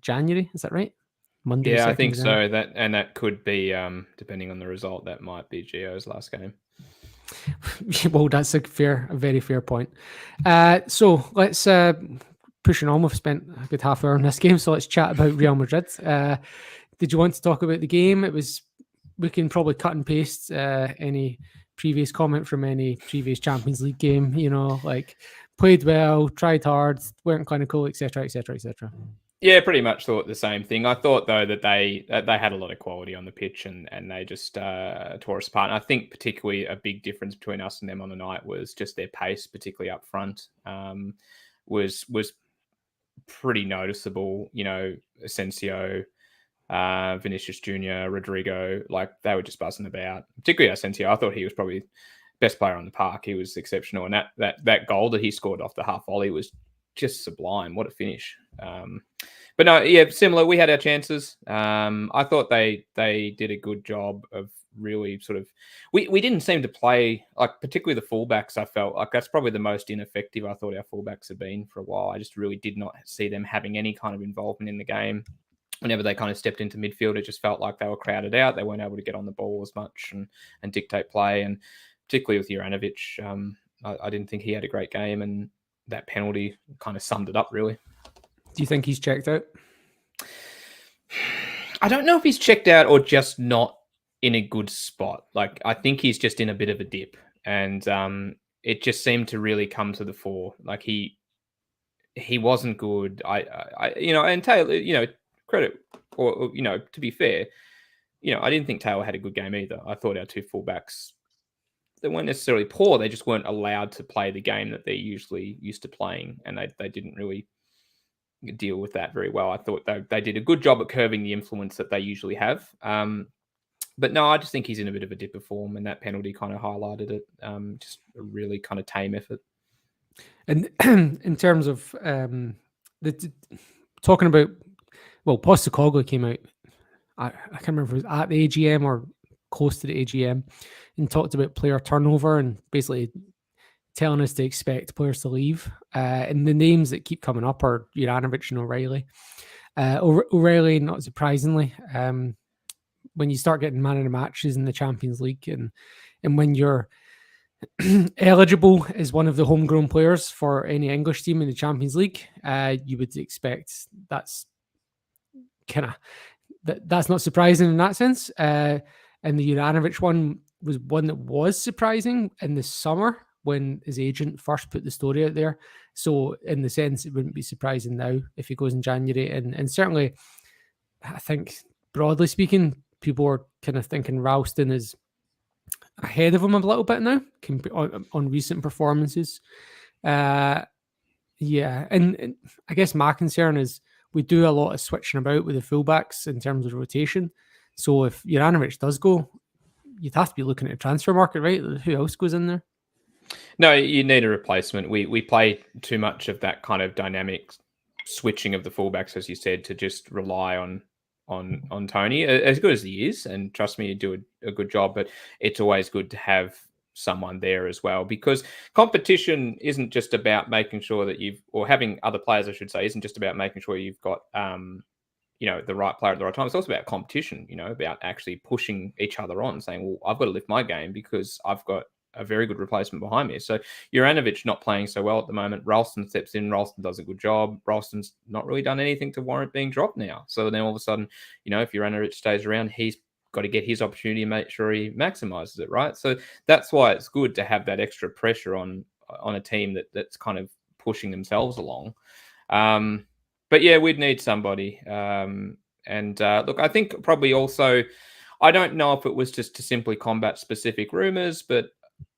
January. Is that right? Monday. Yeah, I think so. That could be, depending on the result, that might be Gio's last game. Well, that's a very fair point. So let's pushing on. We've spent a good half hour on this game, so let's chat about Real Madrid. Did you want to talk about the game? We can probably cut and paste any previous comment from any previous Champions League game. Like, played well, tried hard, weren't clinical, etc., etc., etc. Yeah, pretty much thought the same thing. I thought, though, that they had a lot of quality on the pitch, and they just tore us apart. And I think particularly a big difference between us and them on the night was just their pace, particularly up front, was pretty noticeable. Asensio, Vinicius Jr., Rodrigo, like, they were just buzzing about. Particularly Asensio, I thought he was probably best player on the park. He was exceptional, and that goal that he scored off the half volley was just sublime. What a finish. But no, yeah, similar. We had our chances. I thought they did a good job of really sort of. We didn't seem to play, like, particularly the fullbacks. I felt like that's probably the most ineffective I thought our fullbacks had been for a while. I just really did not see them having any kind of involvement in the game. Whenever they kind of stepped into midfield, it just felt like they were crowded out. They weren't able to get on the ball as much and dictate play. And particularly with Juranovic, I didn't think he had a great game, and that penalty kind of summed it up, really. Do you think he's checked out? I don't know if he's checked out or just not in a good spot. Like, I think he's just in a bit of a dip, and it just seemed to really come to the fore. Like, he wasn't good. And Taylor, credit, or to be fair, I didn't think Taylor had a good game either. I thought our two fullbacks, they weren't necessarily poor. They just weren't allowed to play the game that they're usually used to playing, and they didn't really deal with that very well. I thought they did a good job at curbing the influence that they usually have. But no, I just think he's in a bit of a dip of form, and that penalty kind of highlighted it. Just a really kind of tame effort. And in terms of talking about, well, Postecoglou came out, I can't remember if it was at the AGM or close to the AGM, and talked about player turnover and basically telling us to expect players to leave. And the names that keep coming up are Juranovic and O'Reilly. O'Reilly, not surprisingly, when you start getting man of the matches in the Champions League, and when you're eligible as one of the homegrown players for any English team in the Champions League, you would expect that's not surprising in that sense. And the Juranovic one was one that was surprising in the summer when his agent first put the story out there. So in the sense, it wouldn't be surprising now if he goes in January. And certainly, I think, broadly speaking, people are kind of thinking Ralston is ahead of him a little bit now on recent performances. And I guess my concern is we do a lot of switching about with the fullbacks in terms of rotation. So if Juranovic does go, you'd have to be looking at a transfer market, right? Who else goes in there? No, you need a replacement. We play too much of that kind of dynamic switching of the fullbacks, as you said, to just rely on Tony, as good as he is, and trust me, you do a good job, but it's always good to have someone there as well, because competition isn't just about making sure that or having other players, I should say, isn't just about making sure you've got the right player at the right time. It's also about competition, about actually pushing each other on, saying, well, I've got to lift my game because I've got a very good replacement behind me. So Juranovic not playing so well at the moment. Ralston steps in. Ralston does a good job. Ralston's not really done anything to warrant being dropped now. So then all of a sudden, if Juranovic stays around, he's got to get his opportunity and make sure he maximizes it, right? So that's why it's good to have that extra pressure on a team that's kind of pushing themselves along. But yeah, we'd need somebody. Look, I think probably also, I don't know if it was just to simply combat specific rumors, but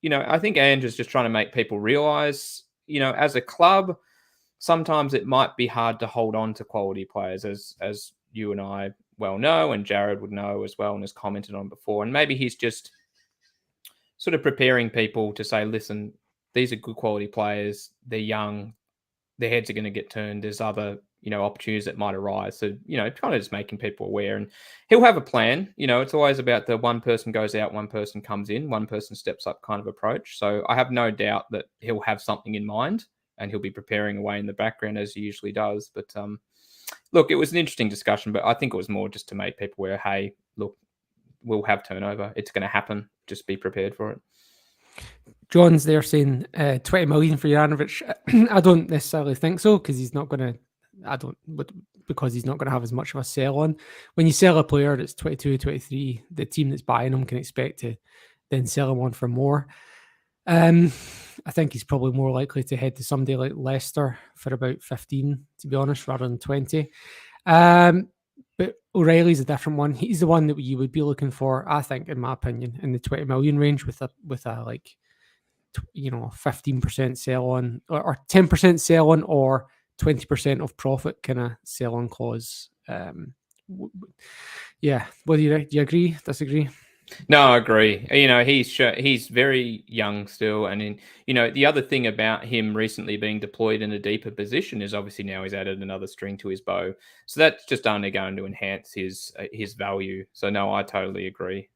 I think Andrew's just trying to make people realize, as a club, sometimes it might be hard to hold on to quality players, as you and I well know, and Jared would know as well and has commented on before. And maybe he's just sort of preparing people to say, listen, these are good quality players. They're young. Their heads are going to get turned. There's other, opportunities that might arise. So, kind of just making people aware. And he'll have a plan. It's always about the one person goes out, one person comes in, one person steps up kind of approach. So I have no doubt that he'll have something in mind and he'll be preparing away in the background as he usually does. But look, it was an interesting discussion, but I think it was more just to make people aware, hey, look, we'll have turnover. It's going to happen. Just be prepared for it. John's there saying 20 million for Juranovic. I don't necessarily think so, because he's not going to. Because he's not going to have as much of a sell on. When you sell a player that's 22, 23, the team that's buying him can expect to then sell him on for more. I think he's probably more likely to head to somebody like Leicester for about 15, to be honest, rather than 20. But O'Reilly's a different one. He's the one that you would be looking for, I think, in my opinion, in the 20 million range with a 15% sell on or 10% sell on or 20% of profit kind of sell on clause. Yeah. Well, do you agree? Disagree? No, I agree. He's very young still. And the other thing about him recently being deployed in a deeper position is obviously now he's added another string to his bow. So that's just only going to enhance his value. So no, I totally agree.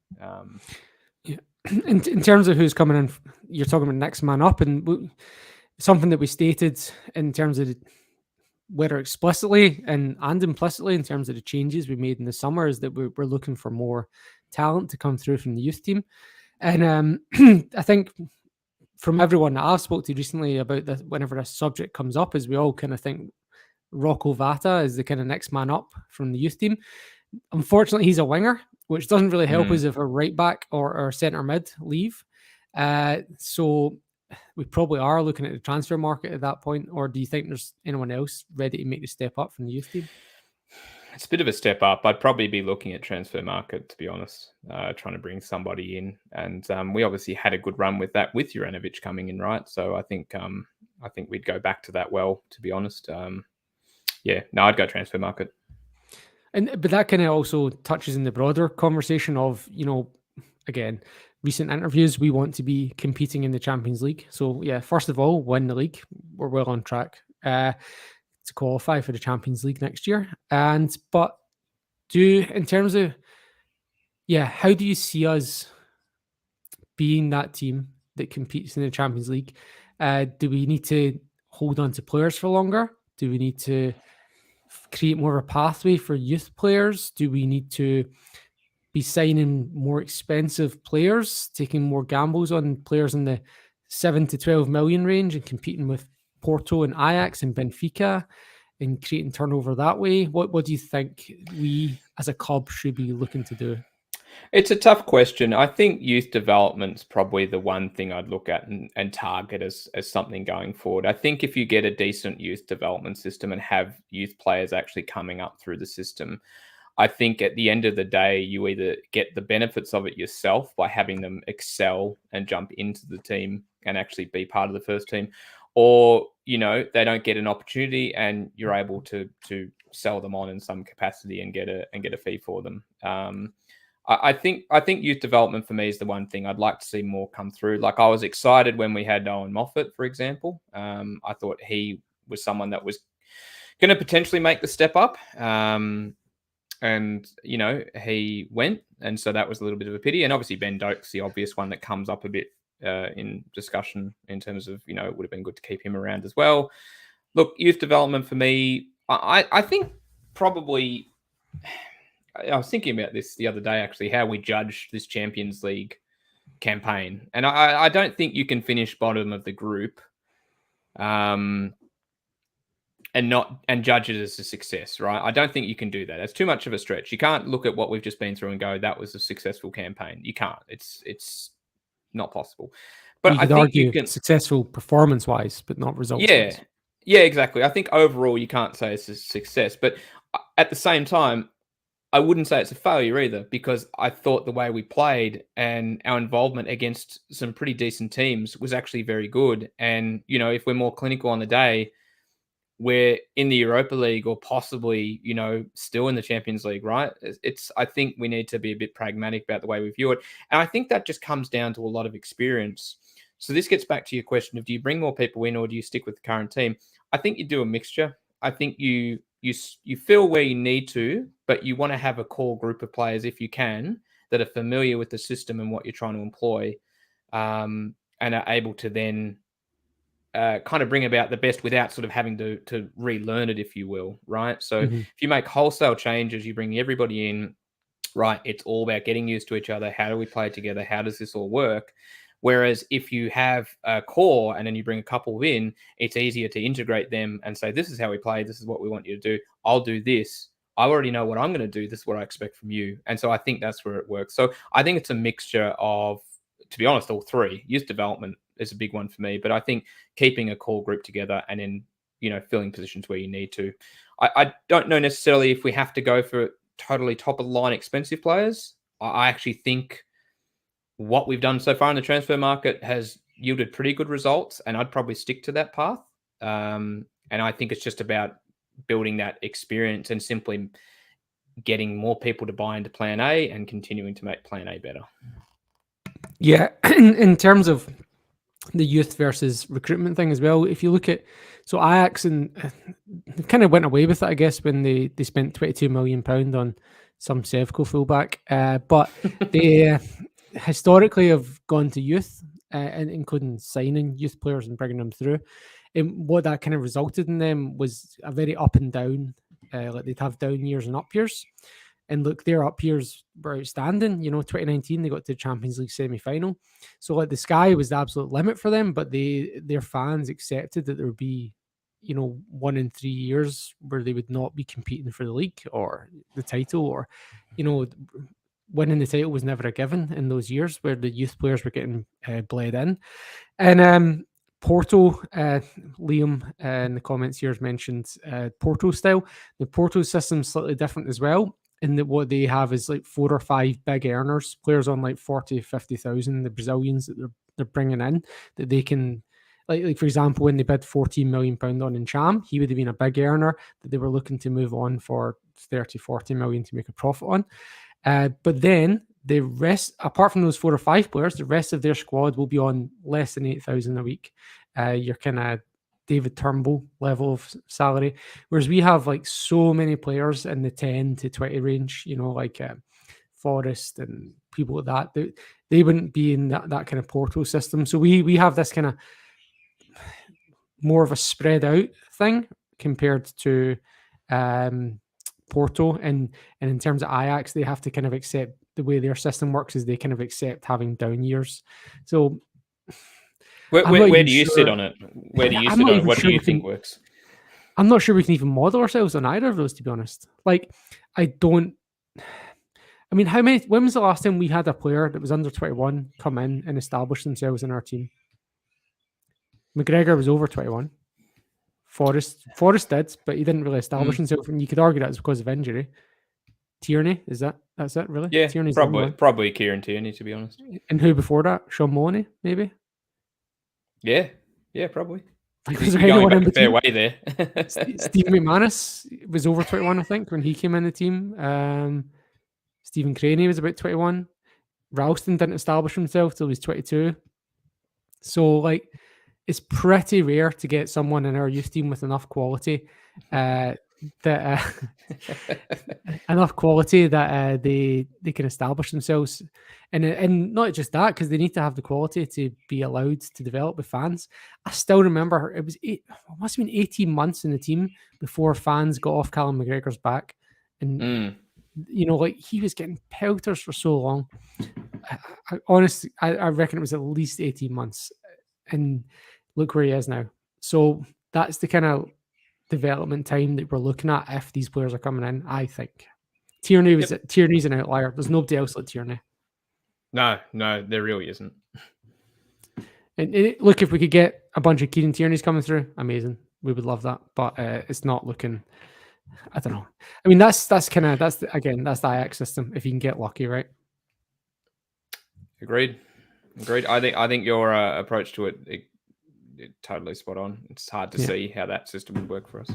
Yeah. In terms of who's coming in, you're talking about next man up, and something that we stated in terms of whether explicitly and implicitly in terms of the changes we made in the summer is that we're looking for more talent to come through from the youth team. And I think from everyone that I've spoke to recently about this, whenever this subject comes up, is we all kind of think Rocco Vata is the kind of next man up from the youth team. Unfortunately, he's a winger, which doesn't really help us if our right back or our centre mid leave. So we probably are looking at the transfer market at that point, or do you think there's anyone else ready to make the step up from the youth team? It's a bit of a step up. I'd probably be looking at transfer market, to be honest, trying to bring somebody in. And we obviously had a good run with that, with Juranovic coming in, right? So I think we'd go back to that well, to be honest. I'd go transfer market. But that kind of also touches in the broader conversation of, again, recent interviews, we want to be competing in the Champions League. So yeah, first of all, win the league. We're well on track to qualify for the Champions League next year. But in terms of, how do you see us being that team that competes in the Champions League? Do we need to hold on to players for longer? Do we need to create more of a pathway for youth players? Do we need to be signing more expensive players, taking more gambles on players in the 7 to 12 million range and competing with Porto and Ajax and Benfica and creating turnover that way? What do you think we as a club should be looking to do? It's a tough question. I think youth development's probably the one thing I'd look at and target as something going forward. I think if you get a decent youth development system and have youth players actually coming up through the system, I think at the end of the day, you either get the benefits of it yourself by having them excel and jump into the team and actually be part of the first team, or, they don't get an opportunity and you're able to sell them on in some capacity and get a fee for them. I think youth development for me is the one thing I'd like to see more come through. Like, I was excited when we had Owen Moffat, for example. I thought he was someone that was going to potentially make the step up. And, he went. And so that was a little bit of a pity. And obviously Ben Doak's the obvious one that comes up a bit in discussion in terms of, it would have been good to keep him around as well. Look, youth development for me, I think probably... I was thinking about this the other day, actually, how we judge this Champions League campaign. And I don't think you can finish bottom of the group and judge it as a success, right? I don't think you can do that. It's too much of a stretch. You can't look at what we've just been through and go, that was a successful campaign. You can't. It's not possible. But you could argue you can successful performance-wise, but not results-wise. Yeah, exactly. I think overall you can't say it's a success. But at the same time, I wouldn't say it's a failure either, because I thought the way we played and our involvement against some pretty decent teams was actually very good. And, if we're more clinical on the day, we're in the Europa League or possibly, still in the Champions League, right? I think we need to be a bit pragmatic about the way we view it. And I think that just comes down to a lot of experience. So this gets back to your question of, do you bring more people in or do you stick with the current team? I think you do a mixture. I think you feel where you need to, but you want to have a core group of players, if you can, that are familiar with the system and what you're trying to employ, and are able to then kind of bring about the best without sort of having to relearn it, if you will, right? So if you make wholesale changes, you bring everybody in, right? It's all about getting used to each other. How do we play together? How does this all work? Whereas if you have a core and then you bring a couple in, it's easier to integrate them and say, this is how we play. This is what we want you to do. I'll do this. I already know what I'm going to do. This is what I expect from you. And so I think that's where it works. So I think it's a mixture of, to be honest, all three. Youth development is a big one for me, but I think keeping a core group together and then, filling positions where you need to. I don't know necessarily if we have to go for totally top of the line expensive players. I actually think what we've done so far in the transfer market has yielded pretty good results, and I'd probably stick to that path. And I think it's just about building that experience and simply getting more people to buy into Plan A and continuing to make Plan A better. Yeah, in terms of the youth versus recruitment thing as well, if you look at, so Ajax, and they kind of went away with it, I guess, when they spent £22 million on some Sevco fullback, but they historically have gone to youth, and including signing youth players and bringing them through. And what that kind of resulted in them was a very up and down, like they'd have down years and up years. And look, their up years were outstanding. 2019, they got to the Champions League semi-final. So like the sky was the absolute limit for them, but their fans accepted that there would be, 1 in 3 years where they would not be competing for the league or the title, or, winning the title was never a given in those years where the youth players were getting bled in. And Porto, Liam in the comments here has mentioned Porto style. The Porto system is slightly different as well, in that what they have is like 4 or 5 big earners, players on like 40, 50,000, the Brazilians that they're bringing in, that they can, like for example, when they bid £14 million on Encham, he would have been a big earner that they were looking to move on for 30, 40 million to make a profit on. But then the rest, apart from those 4 or 5 players, the rest of their squad will be on less than 8,000 a week. Your kind of David Turnbull level of salary, whereas we have like so many players in the 10 to 20 range, like Forest and people like that. They wouldn't be in that kind of Porto system. So we have this kind of more of a spread out thing compared to Porto, and in terms of Ajax, they have to kind of accept the way their system works is they kind of accept having down years. So where do you sit on it? Where do you sit on it? What do you think works? I'm not sure we can even model ourselves on either of those, to be honest. Like, when was the last time we had a player that was under 21 come in and establish themselves in our team? McGregor was over 21. Forrest did, but he didn't really establish himself, and you could argue that's because of injury. Tierney, that's it, really? Yeah, Tierney's probably Kieran Tierney, to be honest. And who before that? Sean Maloney, maybe? Yeah, probably. Like, was there anyone in between? Fair way there. Steve McManus was over 21, I think, when he came in the team. Stephen Craney was about 21. Ralston didn't establish himself till he was 22. So, like, it's pretty rare to get someone in our youth team with enough quality that they can establish themselves, and not just that, because they need to have the quality to be allowed to develop with fans. I still remember it must have been 18 months in the team before fans got off Callum McGregor's back, and like, he was getting pelters for so long. Honestly, I reckon it was at least 18 months, and look where he is now. So that's the kind of development time that we're looking at if these players are coming in. I think Tierney's an outlier. There's nobody else like Tierney. No, there really isn't. And look, if we could get a bunch of Kieran Tierneys coming through, amazing. We would love that. But it's not looking. I don't know. I mean, that's the Ajax system. If you can get lucky, right? Agreed. I think your approach to it totally spot on. It's hard to see how that system would work for us.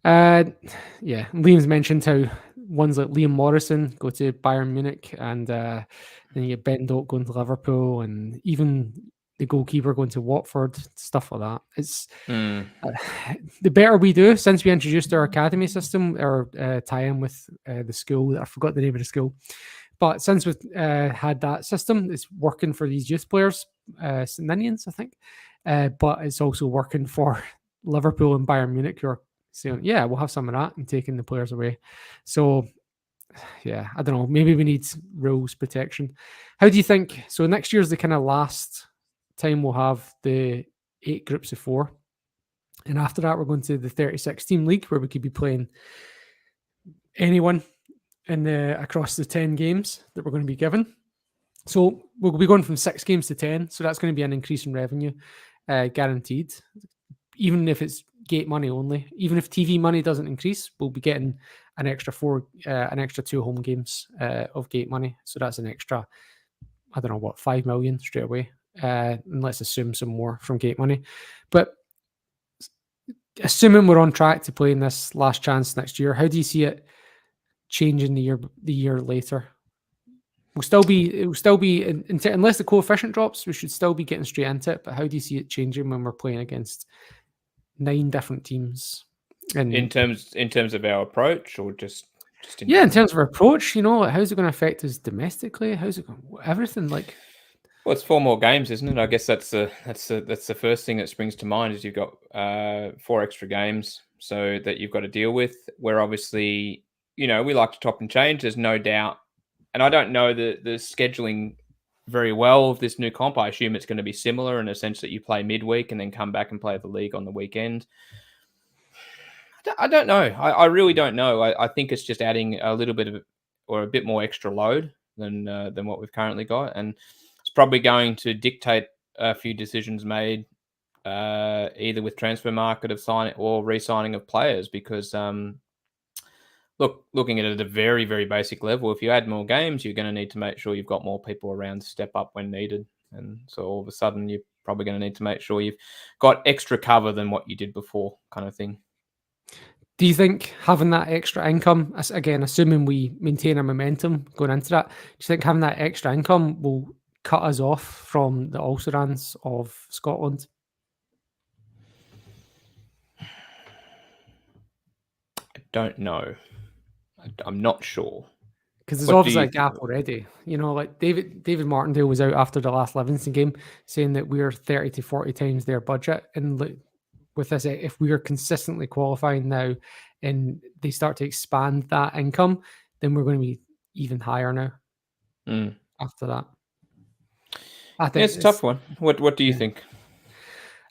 Liam's mentioned how ones like Liam Morrison go to Bayern Munich, and then you get Ben Doak going to Liverpool, and even the goalkeeper going to Watford, stuff like that. It's the better we do since we introduced our academy system, or tie-in with the school. I forgot the name of the school. But since we've had that system, it's working for these youth players, St. Ninians, I think. But it's also working for Liverpool and Bayern Munich, who are saying, yeah, we'll have some of that, and taking the players away. So, yeah, I don't know. Maybe we need rules protection. How do you think? So next year's the kind of last time we'll have the 8 groups of 4. And after that, we're going to the 36-team league, where we could be playing anyone across the 10 games that we're going to be given. So we'll be going from 6 games to 10. So that's going to be an increase in revenue, guaranteed. Even if it's gate money only, even if TV money doesn't increase, we'll be getting an extra 2 home games of gate money. So that's an extra, I don't know, 5 million straight away. And let's assume some more from gate money. But assuming we're on track to play in this last chance next year, how do you see it changing the year later? It will still be unless the coefficient drops, we should still be getting straight into it. But how do you see it changing when we're playing against 9 different teams? And in terms of our approach, or just in terms of our approach, how's it going to affect us domestically? How's it going? Everything, like. Well, it's 4 more games, isn't it? I guess that's the first thing that springs to mind, is you've got 4 extra games, so that you've got to deal with. Where obviously, we like to top and change. There's no doubt, and I don't know the scheduling very well of this new comp. I assume it's going to be similar in a sense that you play midweek and then come back and play the league on the weekend. I don't know. I really don't know. I think it's just adding a little bit of, or a bit more extra load than what we've currently got, and it's probably going to dictate a few decisions made either with transfer market of signing or re-signing of players, because looking at it at a very, very basic level, if you add more games, you're going to need to make sure you've got more people around to step up when needed. And so all of a sudden, you're probably going to need to make sure you've got extra cover than what you did before, kind of thing. Do you think having that extra income, again, assuming we maintain our momentum going into that, do you think having that extra income will cut us off from the Ulsterans of Scotland? I don't know. I'm not sure. Because there's obviously a gap already. You know, like David Martindale was out after the last Livingston game saying that we're 30 to 40 times their budget. And with this, if we are consistently qualifying now and they start to expand that income, then we're going to be even higher now after that. I think it's a tough one. What do you think?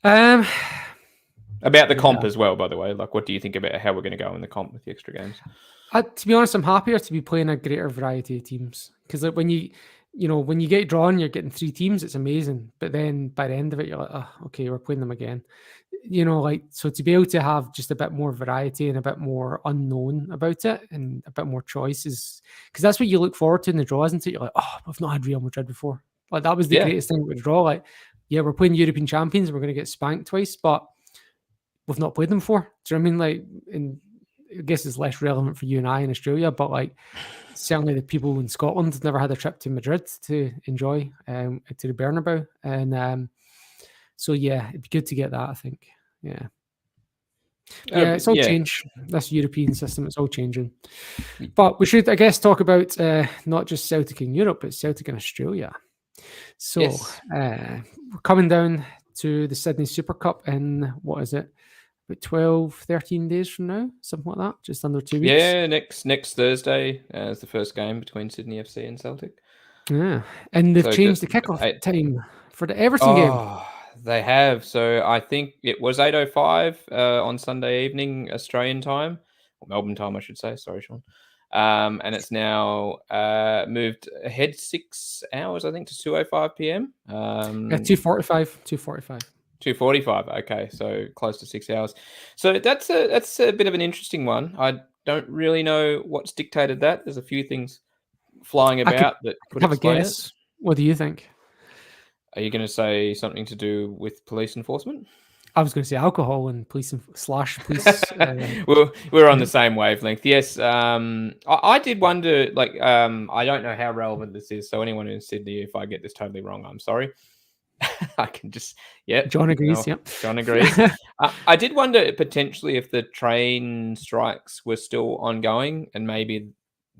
About the comp as well, by the way. Like, what do you think about how we're going to go in the comp with the extra games? To be honest, I'm happier to be playing a greater variety of teams, because like when you get drawn, you're getting 3 teams. It's amazing, but then by the end of it, you're like, oh, okay, we're playing them again. You know, like, so to be able to have just a bit more variety and a bit more unknown about it and a bit more choices, because that's what you look forward to in the draw, isn't it? You're like, oh, we've not had Real Madrid before. Like, that was the greatest thing with the draw. Like, yeah, we're playing European champions and we're going to get spanked twice, but we've not played them before. Do you know what I mean? Like, I guess it's less relevant for you and I in Australia, but like certainly the people in Scotland never had a trip to Madrid to enjoy to the Bernabeu, and so yeah, it'd be good to get that. I think, yeah, it's all changed. This European system, it's all changing. But we should, I guess, talk about not just Celtic in Europe, but Celtic in Australia. So we're coming down to the Sydney Super Cup in, what is it? About 12, 13 days from now, something like that, just under 2 weeks. Yeah, next Thursday is the first game between Sydney FC and Celtic. Yeah, and they've changed the kickoff time for the Everton game. They have. So I think it was 8:05 on Sunday evening Australian time, or Melbourne time, I should say. Sorry, Sean. And it's now moved ahead 6 hours, I think, to 2:05 p.m. 2:45. 2:45. Okay, so close to 6 hours. So that's a bit of an interesting one. I don't really know what's dictated that. There's a few things flying about that could have explain a guess. it. What do you think? Are you going to say something to do with police enforcement? I was going to say alcohol and police /police. We're on the same wavelength. Yes. I did wonder. Like, I don't know how relevant this is. So anyone in Sydney, if I get this totally wrong, I'm sorry. I can just, John agrees. Yep. John agrees. I did wonder potentially if the train strikes were still ongoing, and maybe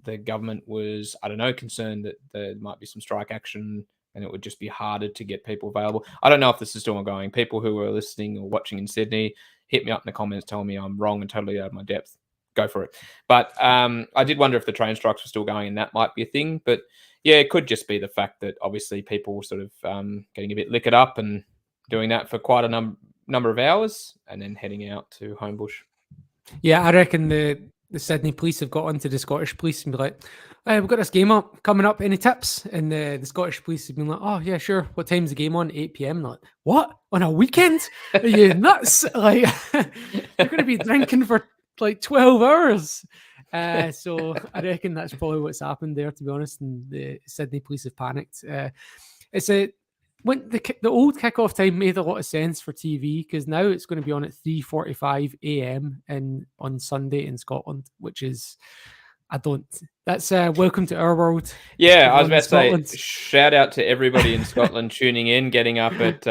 the government was, I don't know, concerned that there might be some strike action and it would just be harder to get people available. I don't know if this is still ongoing. People who are listening or watching in Sydney, hit me up in the comments, tell me I'm wrong and totally out of my depth. Go for it. But I did wonder if the train strikes were still going, and that might be a thing. But yeah, it could just be the fact that obviously people were sort of getting a bit liquored up and doing that for quite a number of hours and then heading out to Homebush. Yeah, I reckon the Sydney police have got onto the Scottish police and be like, hey, we've got this game coming up. Any tips? And the Scottish police have been like, oh, yeah, sure. What time's the game on? 8 p.m. Like, what? On a weekend? Are you nuts? Like, you're going to be drinking for like 12 hours. So I reckon that's probably what's happened there, to be honest. And the Sydney police have panicked. When the old kickoff time made a lot of sense for TV, because now it's going to be on at 3:45 a.m. on Sunday in Scotland, which is, that's welcome to our world. Yeah, I was about to say, shout out to everybody in Scotland tuning in, getting up at,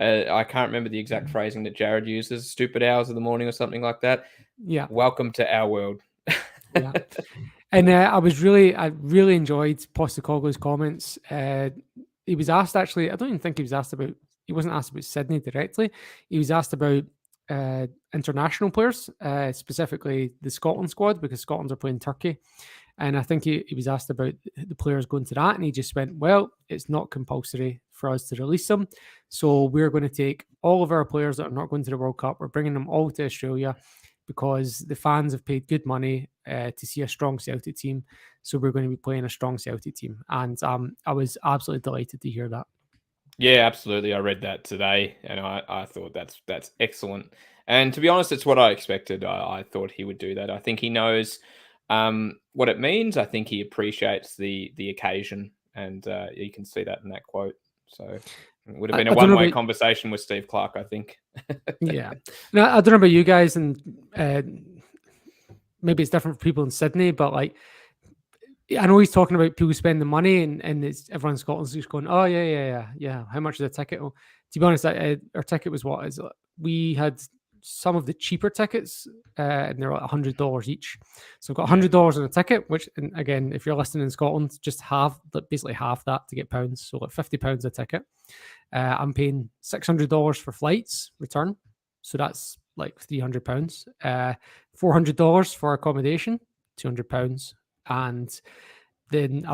I can't remember the exact phrasing that Jared uses, stupid hours of the morning or something like that. Yeah. Welcome to our world. Yeah. And I really enjoyed Postecoglou's comments. He was asked, actually, I don't even think he wasn't asked about Sydney directly. He was asked about international players, specifically the Scotland squad, because Scotland are playing Turkey. And I think he was asked about the players going to that. And he just went, well, it's not compulsory for us to release them. So we're going to take all of our players that are not going to the World Cup. We're bringing them all to Australia because the fans have paid good money to see a strong Celtic team. So we're going to be playing a strong Celtic team. And I was absolutely delighted to hear that. Yeah, absolutely. I read that today, and I thought that's excellent. And to be honest, it's what I expected. I thought he would do that. I think he knows what it means. I think he appreciates the occasion, and you can see that in that quote. So it would have been a one-way conversation with Steve Clark, I think. Yeah. Now, I don't know about you guys, and maybe it's different for people in Sydney, but like, I know he's talking about people spending money, and it's everyone in Scotland's just going, "Oh yeah. How much is a ticket?" Well, to be honest, our ticket was we had some of the cheaper tickets, and they're like $100 each. So I've got $100 on a ticket, which, and again, if you're listening in Scotland, just basically half that to get pounds. So like £50 a ticket. I'm paying $600 for flights return, so that's like £300. $400 for accommodation, £200. And then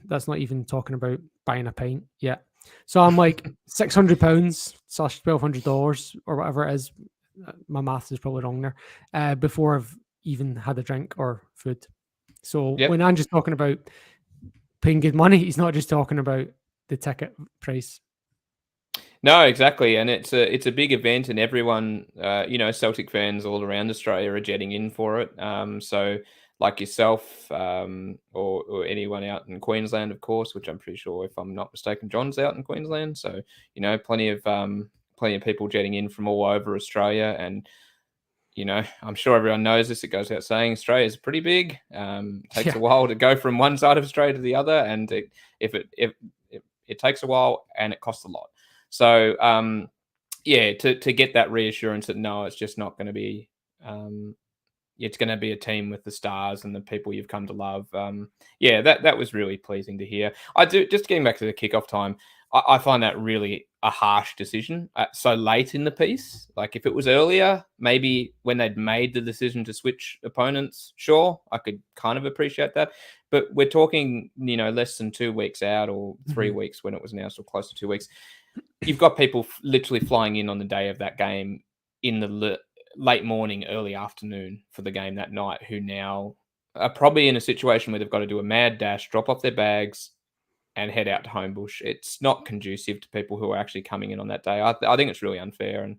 that's not even talking about buying a pint yet. So I'm like £600/$1,200 or whatever it is. My math is probably wrong there. Before I've even had a drink or food. So when Andrew's talking about paying good money, he's not just talking about the ticket price. No, exactly, and it's a big event, and everyone, Celtic fans all around Australia are jetting in for it. So like yourself, or anyone out in Queensland, of course, which I'm pretty sure, if I'm not mistaken, John's out in Queensland. So plenty of people jetting in from all over Australia, and I'm sure everyone knows this. It goes without saying, Australia is pretty big. Takes a while to go from one side of Australia to the other, and it takes a while, and it costs a lot. So to get that reassurance that no, it's just not going to be. It's going to be a team with the stars and the people you've come to love. That was really pleasing to hear. I do, just getting back to the kickoff time, I find that really a harsh decision so late in the piece. Like if it was earlier, maybe when they'd made the decision to switch opponents, sure, I could kind of appreciate that. But we're talking, less than 2 weeks out, or 3 weeks when it was now still close to 2 weeks. You've got people literally flying in on the day of that game in the late morning, early afternoon for the game that night, who now are probably in a situation where they've got to do a mad dash, drop off their bags, and head out to Homebush. It's not conducive to people who are actually coming in on that day. I think it's really unfair, and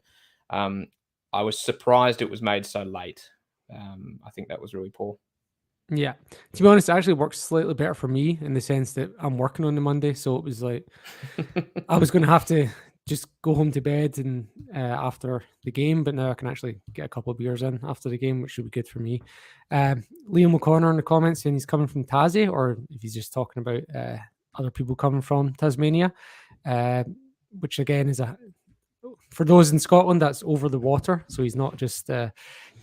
I was surprised it was made so late. I think that was really poor. Yeah, to be honest, it actually works slightly better for me in the sense that I'm working on the Monday, so it was like I was going to have to just go home to bed and after the game, but now I can actually get a couple of beers in after the game, which should be good for me. Liam O'Connor in the comments saying he's coming from Tassie, or if he's just talking about other people coming from Tasmania, which again is for those in Scotland, that's over the water. So he's not just, you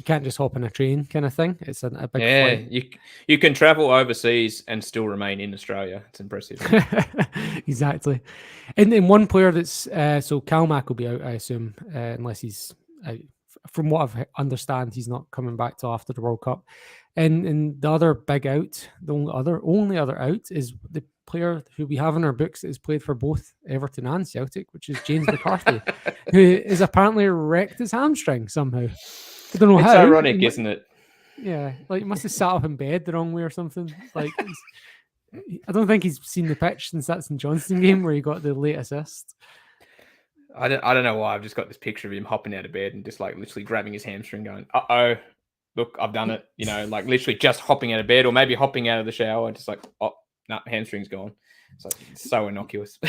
can't just hop on a train kind of thing. It's a big flight. You can travel overseas and still remain in Australia. It's impressive. Exactly. And one player that's, so Calmac will be out, I assume, unless he's, from what I understand, he's not coming back till after the World Cup. And the other big out, the only other out is the player who we have in our books that has played for both Everton and Celtic, which is James McCarthy, who is apparently wrecked his hamstring somehow. I don't know how. It's ironic, isn't it? Yeah, like he must have sat up in bed the wrong way or something. Like, I don't think he's seen the pitch since that St Johnstone game where he got the late assist. I don't know why. I've just got this picture of him hopping out of bed and just like literally grabbing his hamstring, going, "Uh-oh, look, I've done it." Like literally just hopping out of bed, or maybe hopping out of the shower, and just like, "Oh, no, hamstring's gone." It's so innocuous.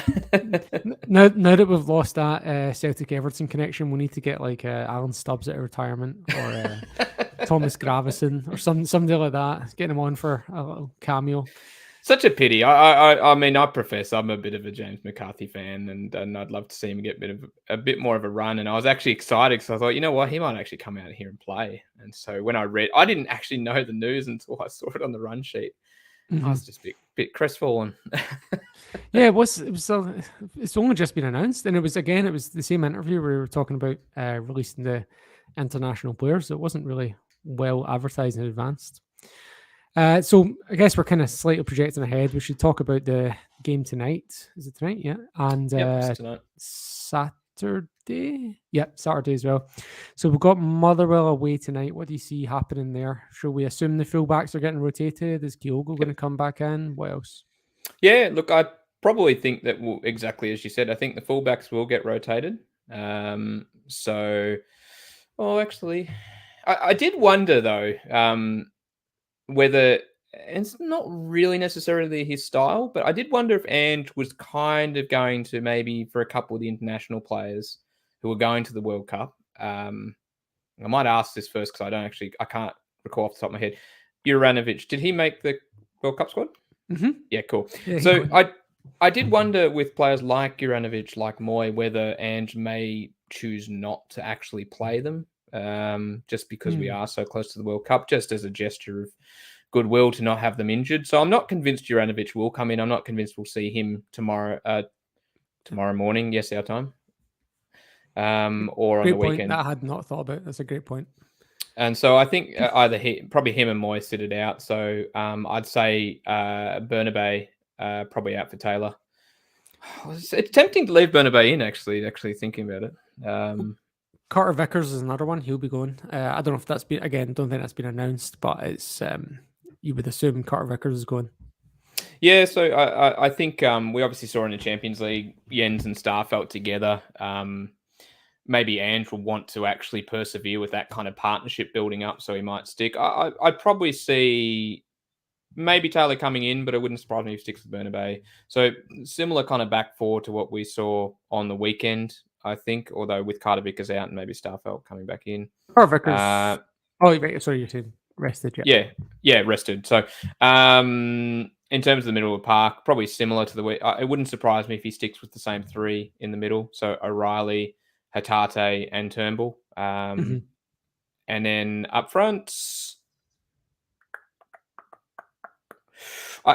now that we've lost that Celtic Everton connection, we need to get like Alan Stubbs at a retirement, or Thomas Gravison, or somebody like that. Get him on for a little cameo. Such a pity. I mean, I profess I'm a bit of a James McCarthy fan, and I'd love to see him get a bit more of a run. And I was actually excited because I thought, you know what, he might actually come out here and play. And so when I didn't actually know the news until I saw it on the run sheet. I was just a bit crestfallen. Yeah, it's only just been announced, and it was the same interview where we were talking about releasing the international players. So it wasn't really well advertised in advance. So I guess we're kind of slightly projecting ahead. We should talk about the game tonight. Is it tonight? Yeah, and it's tonight. Saturday. Saturday. Yeah, Saturday as well. So we've got Motherwell away tonight. What do you see happening there? Should we assume the fullbacks are getting rotated? Is Kyogo going to come back in? What else? Yeah, look, I probably think that exactly as you said. I think the fullbacks will get rotated. Actually, I did wonder though whether, and it's not really necessarily his style, but I did wonder if Ange was kind of going to maybe for a couple of the international players who were going to the World Cup. I might ask this first because I can't recall off the top of my head. Juranovic, did he make the World Cup squad? Mm-hmm. Yeah, cool. Yeah, So I did wonder with players like Juranovic, like Moy, whether Ange may choose not to actually play them, just because we are so close to the World Cup, just as a gesture of goodwill to not have them injured. So I'm not convinced Juranovic will come in. I'm not convinced we'll see him tomorrow morning. Yes, our time. Or on the weekend. That I had not thought about. That's a great point. And so I think either probably him and Moy sit it out. So I'd say Bernabé probably out for Taylor. It's tempting to leave Bernabé in, actually thinking about it. Carter Vickers is another one. He'll be going. I don't know if that's been, again, don't think that's been announced, but it's you would assume Carter Vickers is going. Yeah, so I think we obviously saw in the Champions League, Jens and Starfelt together. Maybe Ange will want to actually persevere with that kind of partnership building up, so he might stick. I'd probably see maybe Taylor coming in, but it wouldn't surprise me if he sticks with Bernabé. So similar kind of back four to what we saw on the weekend, I think, although with Carter Vickers out and maybe Starfelt coming back in. Carter Vickers. Sorry, you're saying rested. Yeah, rested. So in terms of the middle of the park, probably similar to the way. It wouldn't surprise me if he sticks with the same three in the middle. So O'Reilly, Hatate, and Turnbull. And then up front,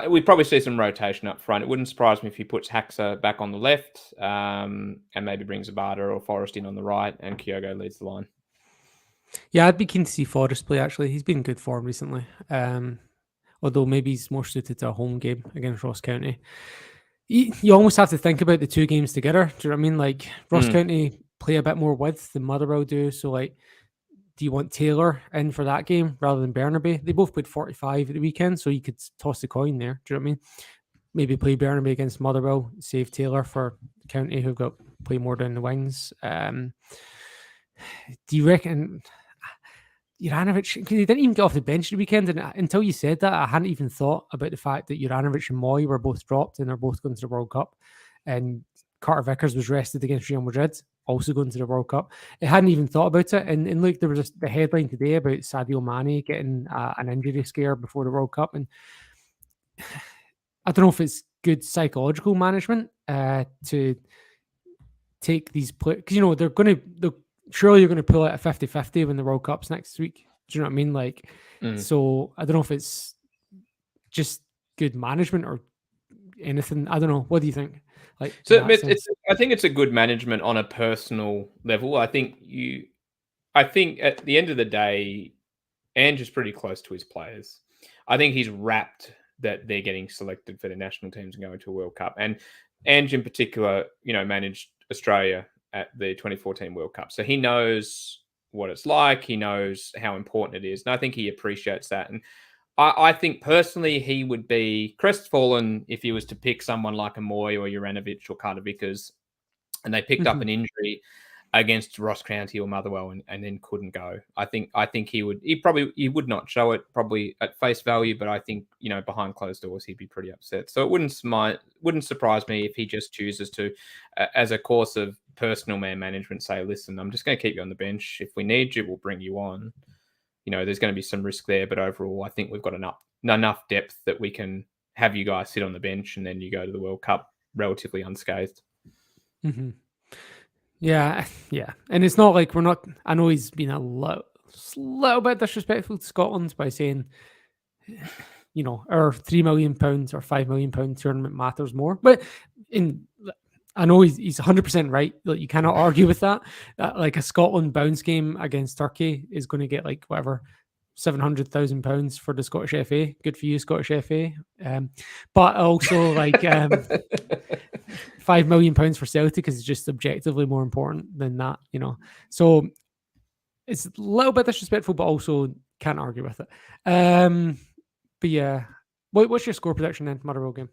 we'd probably see some rotation up front. It wouldn't surprise me if he puts Haxa back on the left and maybe brings Abada or Forrest in on the right, and Kyogo leads the line. Yeah, I'd be keen to see Forrest play, actually. He's been in good form recently. Although maybe he's more suited to a home game against Ross County. You almost have to think about the two games together. Do you know what I mean? Like, Ross County play a bit more width than Motherwell do. So, like, do you want Taylor in for that game rather than Bernabé? They both played 45 at the weekend, so you could toss the coin there. Do you know what I mean? Maybe play Bernabé against Motherwell, save Taylor for County, who've got play more down the wings. Do you reckon Juranovic, because he didn't even get off the bench the weekend, and until you said that, I hadn't even thought about the fact that Juranovic and Moy were both dropped and they're both going to the World Cup, and Carter Vickers was rested against Real Madrid, also going to the World Cup. I hadn't even thought about it, and look, there was the headline today about Sadio Mane getting an injury scare before the World Cup, and I don't know if it's good psychological management to take these players, because they're going to. Surely you're going to pull out a 50-50 when the World Cup's next week. Do you know what I mean? Like, so I don't know if it's just good management or anything. I don't know. What do you think? Like, so I think it's a good management on a personal level. I think at the end of the day, Ange is pretty close to his players. I think he's rapt that they're getting selected for the national teams and going to a World Cup. And Ange in particular, managed Australia at the 2014 World Cup. So he knows what it's like. He knows how important it is. And I think he appreciates that. And I think personally he would be crestfallen if he was to pick someone like a Moy or Juranovic or Carter Vickers and they picked up an injury against Ross County or Motherwell and then couldn't go. I think he would not show it probably at face value, but I think, behind closed doors, he'd be pretty upset. So it wouldn't surprise me if he just chooses to, as a course of personal man management, say, listen, I'm just going to keep you on the bench. If we need you, we'll bring you on. There's going to be some risk there, but overall, I think we've got enough depth that we can have you guys sit on the bench and then you go to the World Cup relatively unscathed. Mm-hmm. Yeah. And it's not like I know he's been a little bit disrespectful to Scotland by saying, our £3 million or £5 million tournament matters more. But I know he's 100% right. Like, you cannot argue with that. Like a Scotland bounce game against Turkey is going to get like whatever £700,000 for the Scottish FA. Good for you, Scottish FA. But also like £5 million for Celtic is just objectively more important than that, So it's a little bit disrespectful, but also can't argue with it. But yeah, what's your score prediction then, Motherwell game?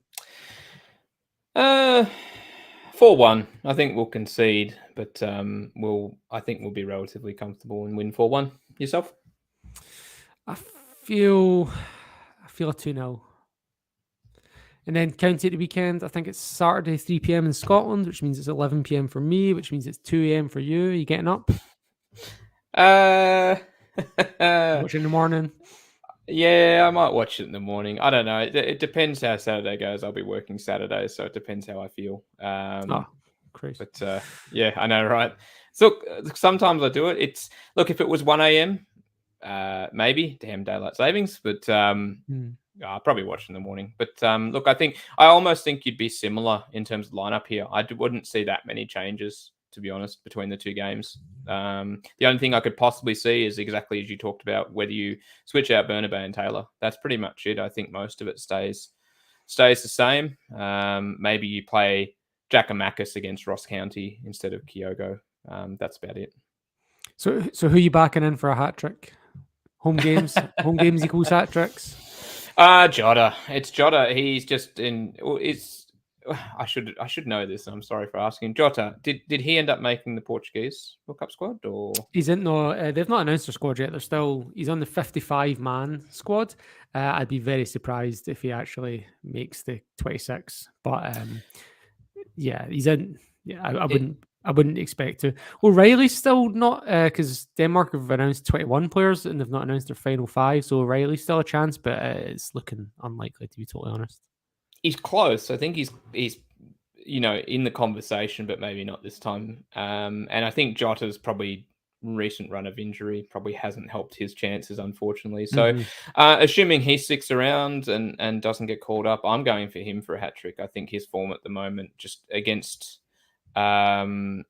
4-1. I think we'll concede, but I think we'll be relatively comfortable and win 4-1. Yourself? I feel a 2-0. And then county at the weekend, I think it's Saturday, 3 p.m. in Scotland, which means it's 11 p.m. for me, which means it's 2 a.m. for you. Are you getting up? Watching in the morning? Yeah, I might watch it in the morning. I don't know. It depends how Saturday goes. I'll be working Saturday, so it depends how I feel. Crazy. But yeah, I know, right? So sometimes I do it. Look, if it was 1 a.m., maybe damn daylight savings, but I'll probably watch in the morning. But look, I almost think you'd be similar in terms of lineup here. I wouldn't see that many changes, to be honest, between the two games. The only thing I could possibly see is exactly as you talked about, whether you switch out Bernabei and Taylor. That's pretty much it. I think most of it stays the same. Maybe you play Giakoumakis against Ross County instead of Kyogo. That's about it. So who are you backing in for a hat trick? Home games equals hat tricks. Jota. It's Jota. He's just in. I should know this. I'm sorry for asking. Jota, did he end up making the Portuguese World Cup squad, or he's in? No, they've not announced their squad yet. He's on the 55-man squad. I'd be very surprised if he actually makes the 26. But yeah, he's in. Yeah, I wouldn't expect to. O'Reilly's still not, because Denmark have announced 21 players and they've not announced their final 5. So O'Reilly's still a chance, but it's looking unlikely, to be totally honest. He's close. I think he's in the conversation, but maybe not this time. And I think Jota's probably recent run of injury probably hasn't helped his chances, unfortunately. So assuming he sticks around and doesn't get called up, I'm going for him for a hat trick. I think his form at the moment, just against Dundee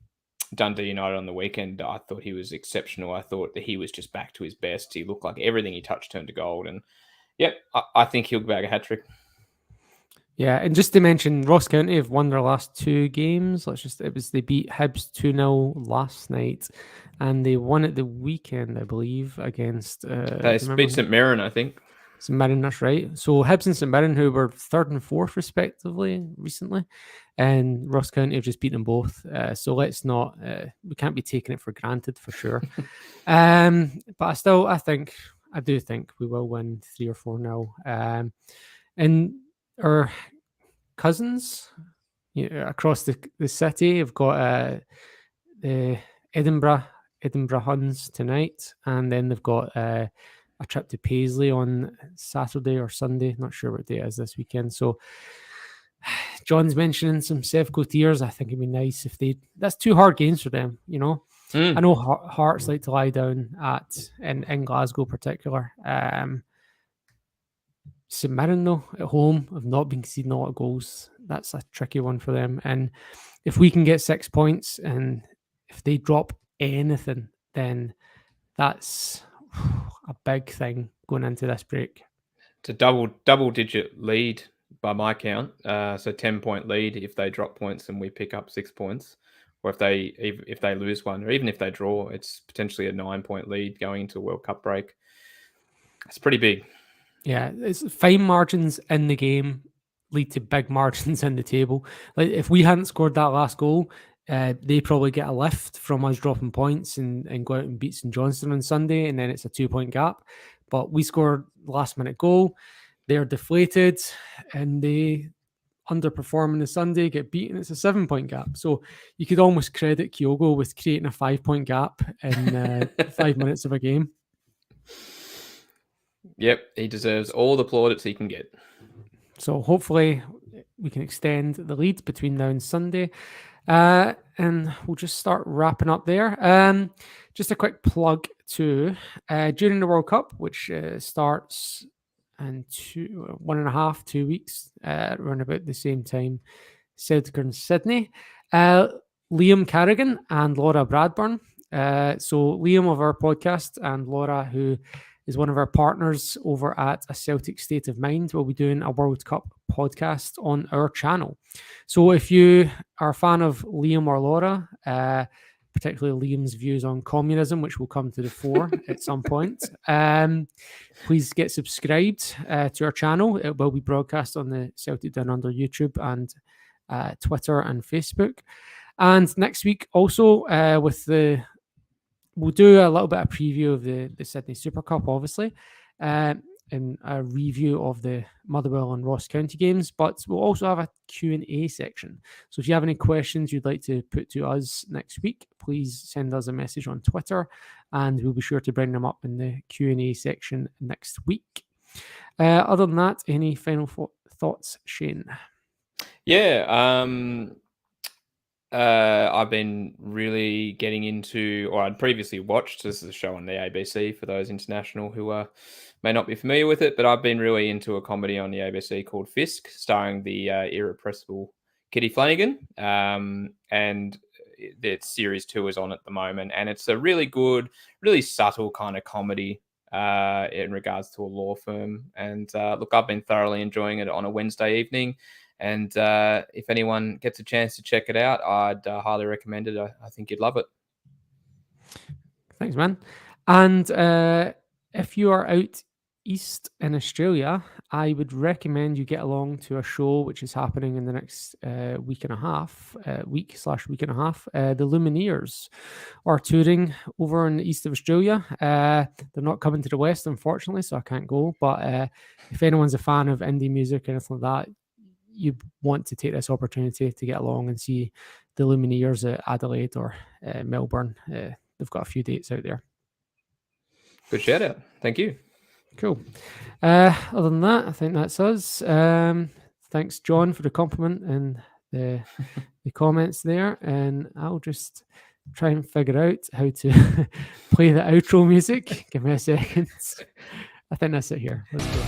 United on the weekend, I thought he was exceptional. I thought that he was just back to his best. He looked like everything he touched turned to gold. And yep, I think he'll bag a hat trick. Yeah, and just to mention, Ross County have won their last 2 games. They beat Hibs 2-0 last night, and they won at the weekend, I believe, against. They beat St Mirren, I think. St Mirren, that's right. So Hibs and St Mirren, who were 3rd and 4th respectively recently, and Ross County have just beaten them both. So let's not. We can't be taking it for granted for sure. But I do think we will win 3 or 4-0. And our cousins across the city have got the Edinburgh Huns tonight, and then they've got a trip to Paisley on Saturday or Sunday. Not sure what day it is this weekend. So John's mentioning some Sevco tiers. I think it'd be nice if that's 2 hard games for them, I know Hearts like to lie down in Glasgow in particular. St Mirren, though, at home, have not been conceding a lot of goals. That's a tricky one for them. And if we can get 6 points, and if they drop anything, then that's a big thing going into this break. It's a double-digit lead by my count. So 10-point lead if they drop points and we pick up 6 points. Or if they lose one, or even if they draw, it's potentially a 9-point lead going into a World Cup break. It's pretty big. Yeah, it's fine margins in the game lead to big margins in the table. Like if we hadn't scored that last goal, they probably get a lift from us dropping points and go out and beat St Johnstone on Sunday, and then it's a 2-point gap. But we scored last minute goal. They're deflated and they underperform on the Sunday, get beaten. It's a 7-point gap. So you could almost credit Kyogo with creating a 5-point gap in 5 minutes of a game. Yep, he deserves all the plaudits he can get. So hopefully we can extend the lead between now and Sunday. And we'll just start wrapping up there. Just a quick plug too. During the World Cup, which starts in 2 weeks, around about the same time, Celtic and Sydney. Liam Carrigan and Laura Bradburn. So Liam of our podcast and Laura, who is one of our partners over at A Celtic State of Mind. We'll be doing a World Cup podcast on our channel. So if you are a fan of Liam or Laura, particularly Liam's views on communism, which will come to the fore at some point, please get subscribed to our channel. It will be broadcast on the Celtic Down Under YouTube and Twitter and Facebook. And next week also we'll do a little bit of preview of the Sydney Super Cup, obviously, and a review of the Motherwell and Ross County games, but we'll also have a Q&A section. So if you have any questions you'd like to put to us next week, please send us a message on Twitter, and we'll be sure to bring them up in the Q&A section next week. Other than that, any final thoughts, Shane? Yeah, I've been really getting into, or I'd previously watched, this is a show on the ABC for those international who may not be familiar with it, but I've been really into a comedy on the ABC called Fisk, starring the irrepressible Kitty Flanagan, and its series 2 is on at the moment, and it's a really good, really subtle kind of comedy in regards to a law firm. And look, I've been thoroughly enjoying it on a Wednesday evening. And if anyone gets a chance to check it out, I'd highly recommend it. I think you'd love it. Thanks, man. And if you are out east in Australia, I would recommend you get along to a show which is happening in the next week and a half. The Lumineers are touring over in the east of Australia. They're not coming to the west, unfortunately, so I can't go. But if anyone's a fan of indie music or anything like that, you want to take this opportunity to get along and see the Lumineers at Adelaide or Melbourne. They've got a few dates out there. Good shout out. Thank you. Cool. Other than that, I think that's us. Thanks, John, for the compliment and the comments there. And I'll just try and figure out how to play the outro music. Give me a second. I think that's it here. Let's go.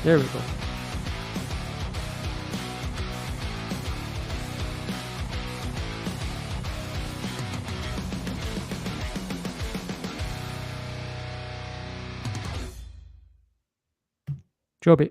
There we go. Joby.